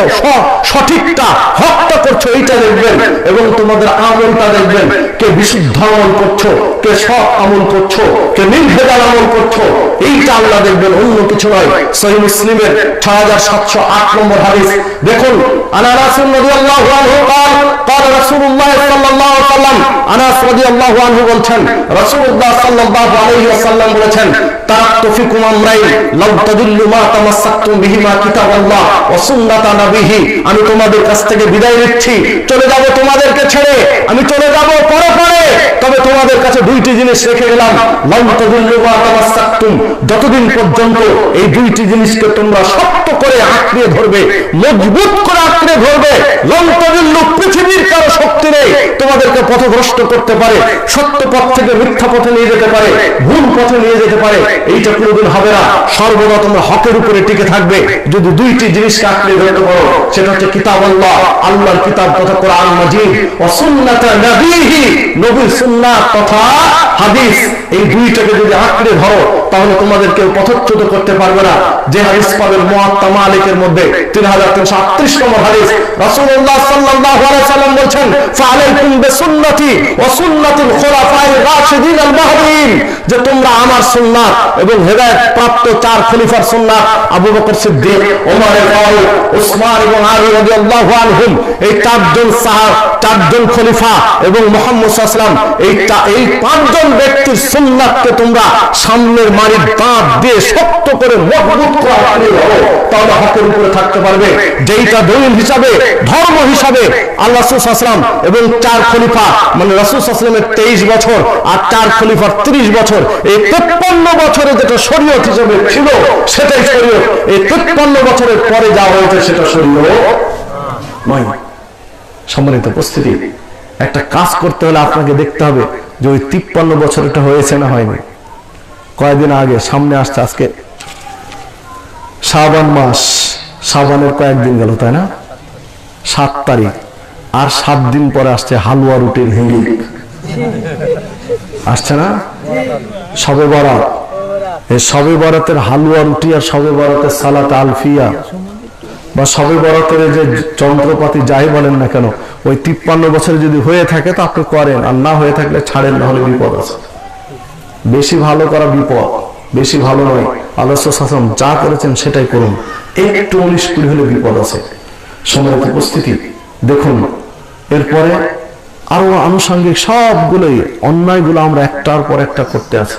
সঠিকটা হকটা করছো এইটা দেখবেন, এবং তোমাদের আমলটা দেখবেন, কে বিশুদ্ধ আমল করছো, কে সৎ আমল করছো, কে নির্ভেজাল আমল করছো, এইটা আল্লাহ দেখবেন, অন্য কিছু নয়। সহিহ মুসলিমের 6708 নম্বর হাদিস। দেখুন, আনাস রাদিয়াল্লাহু আনহু قال قال رسول الله صلى الله عليه وسلم, আনাস রাদিয়াল্লাহু আনহু বলছেন, রাসূলুল্লাহ সাল্লাল্লাহু আলাইহি ওয়াসাল্লাম বলেছেন, তারাকতু ফিকুম আমরাইন লাউ তাদিল্লু মা তামাসসাকতুম বিহিমা কিতাবাল্লাহ ওয়া সুন্নাতা নবিহি। আমি তোমাদের কাছ থেকে বিদায় নিচ্ছি, চলে যাব তোমাদেরকে ছেড়ে, আমি চলে যাব পরে, তবে তোমাদের কাছে দুইটি জিনিস রেখে গেলাম। লাউ তাদিল্লু মা তামাসসাকতুম, যতদিন পর্যন্ত এই দুইটি জিনিসকে তোমরা শক্ত করে আঁকড়ে ধরবে, মজবুত করে আঁকড়ে ধরবে, লাউ তাদিল্লু, পৃথিবীর কারো শক্তি নেই তোমাদেরকে পথভ্রষ্ট করতে পারে, সত্য পথ থেকে মিথ্যা পথে নিয়ে যেতে পারে, ভুল পথে নিয়ে যেতে পারে, এইটা কোনোদিন হবে না। সর্বদা তোমরা হকের উপরে টিকে থাকবে যদি দুইটি জিনিসকে আঁকড়ে ধরতে পারো। সেটা হচ্ছে কিতাবাল্লাহ, আল্লাহর কিতাব তথা কোরআন মাজিদ, ও সুন্নাত নবীহি, নবীর সুন্নাত তথা হাদিস। এই দুইটাকে যদি আঁকড়ে ধরো তাহলে তোমাদের কেউ পথচ্যুত করতে পারবে না। যে হাদিস পাবেন মুয়াত্তা মালিকের মধ্যে 3338 নম্বর হাদিস, রাসূলুল্লাহ সাল্লাল্লাহু আলাইহি ওয়াসাল্লাম বলেছেন, ফাআলাইকুম বিসুন্নতি ওয়া সুন্নাতিল খুলাফায়ে রাশিদিন আল মাহদিয়িন, যে তোমরা আমার সুন্নাত এবং হেদায়েত প্রাপ্ত 4 খলিফার সুন্নাত, আবু বকর সিদ্দিক, ওমর ফারুক, উসমান এবং আলী রাদিয়াল্লাহু আনহুম, এই 4জন খলিফা এবং মুহাম্মদ সাল্লাল্লাহু আলাইহি ওয়াসাল্লাম, এই 5 জন ব্যক্তির সুন্নাতকে তোমরা সামনের মারির দাঁত দিয়ে শক্ত করে মজবুত করে আঁকড়ে ধরো, তাহলে হকের উপরে থাকতে পারবে। যেইটা দলিল হিসাবে, ধর্ম হিসাবে আল্লাহ রাসূল সাল্লাল্লাহু আলাইহি ওয়াসাল্লাম এবং 4 খলিফা, মানে রাসূল সাল্লাল্লাহু আলাইহি ওয়াসাল্লামের 23 বছর আর 4 খলিফার 30 বছর, এই 53 বছরে যেটা শরীয়ত হিসেবে ছিল সেটাই শরীয়ত। এই 53 বছরের পরে যা হয়েছে সেটা শরীয়ত নয়। সম্মানিত উপস্থিতি, একটা কাজ করতে হলে আপনাকে দেখতে হবে যে ওই 53 বছর এটা হয়েছে না হয়নি। কয়েকদিন আগে সামনে আসছে, আজকে শাবান মাস, শাবানের কয়েকদিন গেল তাই না, 7 তারিখ, আর 7 দিন পরে আসছে হালুয়া রুটির হিলিক, আসছে না শবে বরাত। এই শবে বরাতের হালুয়া রুটি আর শবে বরাতের সালাত আলফিয়া বা শবে বরাতের যে যন্ত্রপাতি যাই বলেন না কেন, ওই 53 বছরে যদি হয়ে থাকে তো আপনি করেন, আর না হয়ে থাকলে ছাড়েন, না হলে বিপদ আছে। বেশি ভালো করা বিপদ, বেশি ভালো নয়। আল্লাহ রাসূল সাল্লাল্লাহু আলাইহি ওয়াসাল্লাম যা করেছেন সেটাই করুন, একটু 19-20 হলে বিপদ আছে। সম্মানিত উপস্থিতি, দেখুন এরপরে আরো আনুষঙ্গিক সবগুলোই অন্যায়গুলো আমরা একটার পর একটা করতে আছি।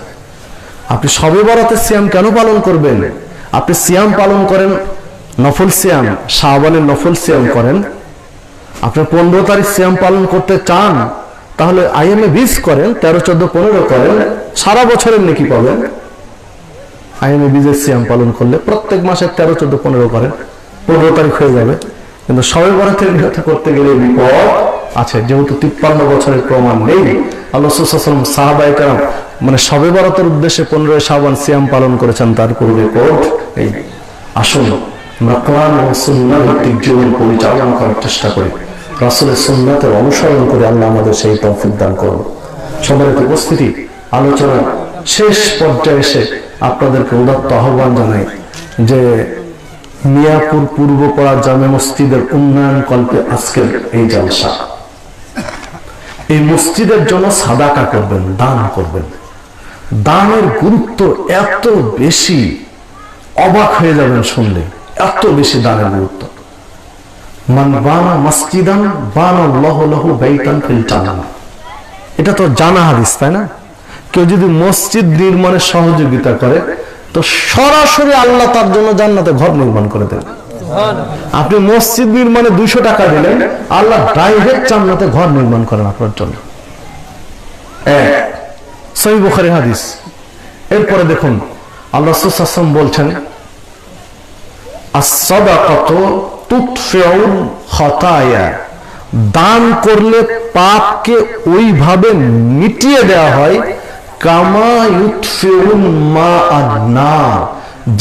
আপনি শবে বরাতের সিয়াম কেন পালন করবেন? আপনি সিয়াম পালন করেন, নফল সিয়াম, শাবানের নফল সিয়াম করেন। আপনি 15 তারিখ সিয়াম পালন করতে চান, তাহলে আইএমএ 20 করেন, 13, 14, 15 করেন, সারা বছরের নেকি পাবেন। আইএমএ 20 সিয়াম পালন করলে প্রত্যেক মাসে 13, 14, 15 করেন, 15 তারিখ হয়ে যাবে। কিন্তু শবে বরাতের নিয়ত করতে গেলে বিপদ আছে, যেহেতু 53 বছরের প্রমাণ নেই। আল্লাহ রাসূল সাল্লাল্লাহু আলাইহি ওয়াসাল্লাম সাহাবায়ে কেরাম মানে শবে বরাতের উদ্দেশ্যে 15 শাবান সিয়াম পালন করেছেন, তার কোনো রেকর্ড নেই। আসুন আমরা কোরআন ও সুন্নাহ ভিত্তিক জীবন পরিচালনা করার চেষ্টা করি, রাসূলের সুন্নাতের অনুসরণ করে আল্লাহ আমাদের সেই তৌফিক দান করুন। সম্মানিত উপস্থিতি, আলোচনা শেষ পর্যায়ে এসে আপনাদেরকে উদাত্ত আহ্বান জানাই যে মিয়াপুর পূর্বপাড়া জামে মসজিদের উন্নয়ন কল্পে আজকের এই জলসা। এই মসজিদের জন্য সাদাকা করবেন, দান করবেন। দানের গুরুত্ব এত বেশি, অবাক হয়ে যাবেন শুনলে, এত বেশি দানের গুরুত্ব। মান বানা মসজিদান বানাল্লাহু লাহু বাইতান ফিল জান্নাহ, এটা তো জানা হাদিস, তাই না? কেউ যদি মসজিদ নির্মাণে সহযোগিতা করে তো সরাসরি আল্লাহ তার জন্য জান্নাতে ঘর নির্মাণ করে দেন। আপনি মসজিদ নির্মাণে 200 টাকা দিলেন, আল্লাহ ডাইরেক্ট জান্নাতে ঘর নির্মাণ করেন আপনার জন্য। সহিহ বুখারী হাদিস। এরপরে দেখুন আল্লাহ রাসূল সাল্লাল্লাহু আলাইহি ওয়াসাল্লাম বলছেন, আস-সাদাকাতু তুতফিউল খাতায়া, দান করলে পাপকে ওইভাবে মিটিয়ে দেওয়া হয় কামা ইউতফিউল মা'আন-নার,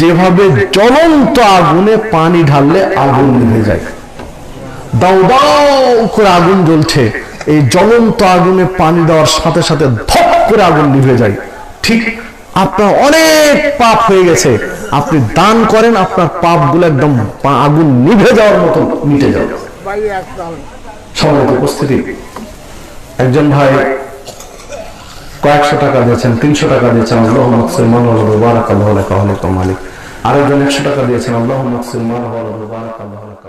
যেভাবে জ্বলন্ত আগুনে পানি ঢাললে আগুন নিভে যায়। দাও দাও করে আগুন জ্বলছে, এই জ্বলন্ত আগুনে পানি দেওয়ার সাথে সাথে ধপ করে আগুন নিভে যায়। ঠিক আপনার অনেক পাপ হয়ে গেছে, আপনি দান করেন, আপনার পাপগুলো একদম আগুন নিভে যাওয়ার মতো মিটে যাবে। সম্মানিত উপস্থিতি, একজন ভাই কয়েকশো টাকা দিয়েছেন, 300 টাকা দিয়েছেন, আল্লাহুম্মা আকসির মানহু বারাকাল্লাহু লাকা ওয়া লাকা মালিক। আরেকজন 100 টাকা দিয়েছেন, আল্লাহুম্মা আকসির মানহু বারাকাল্লাহু লাকা।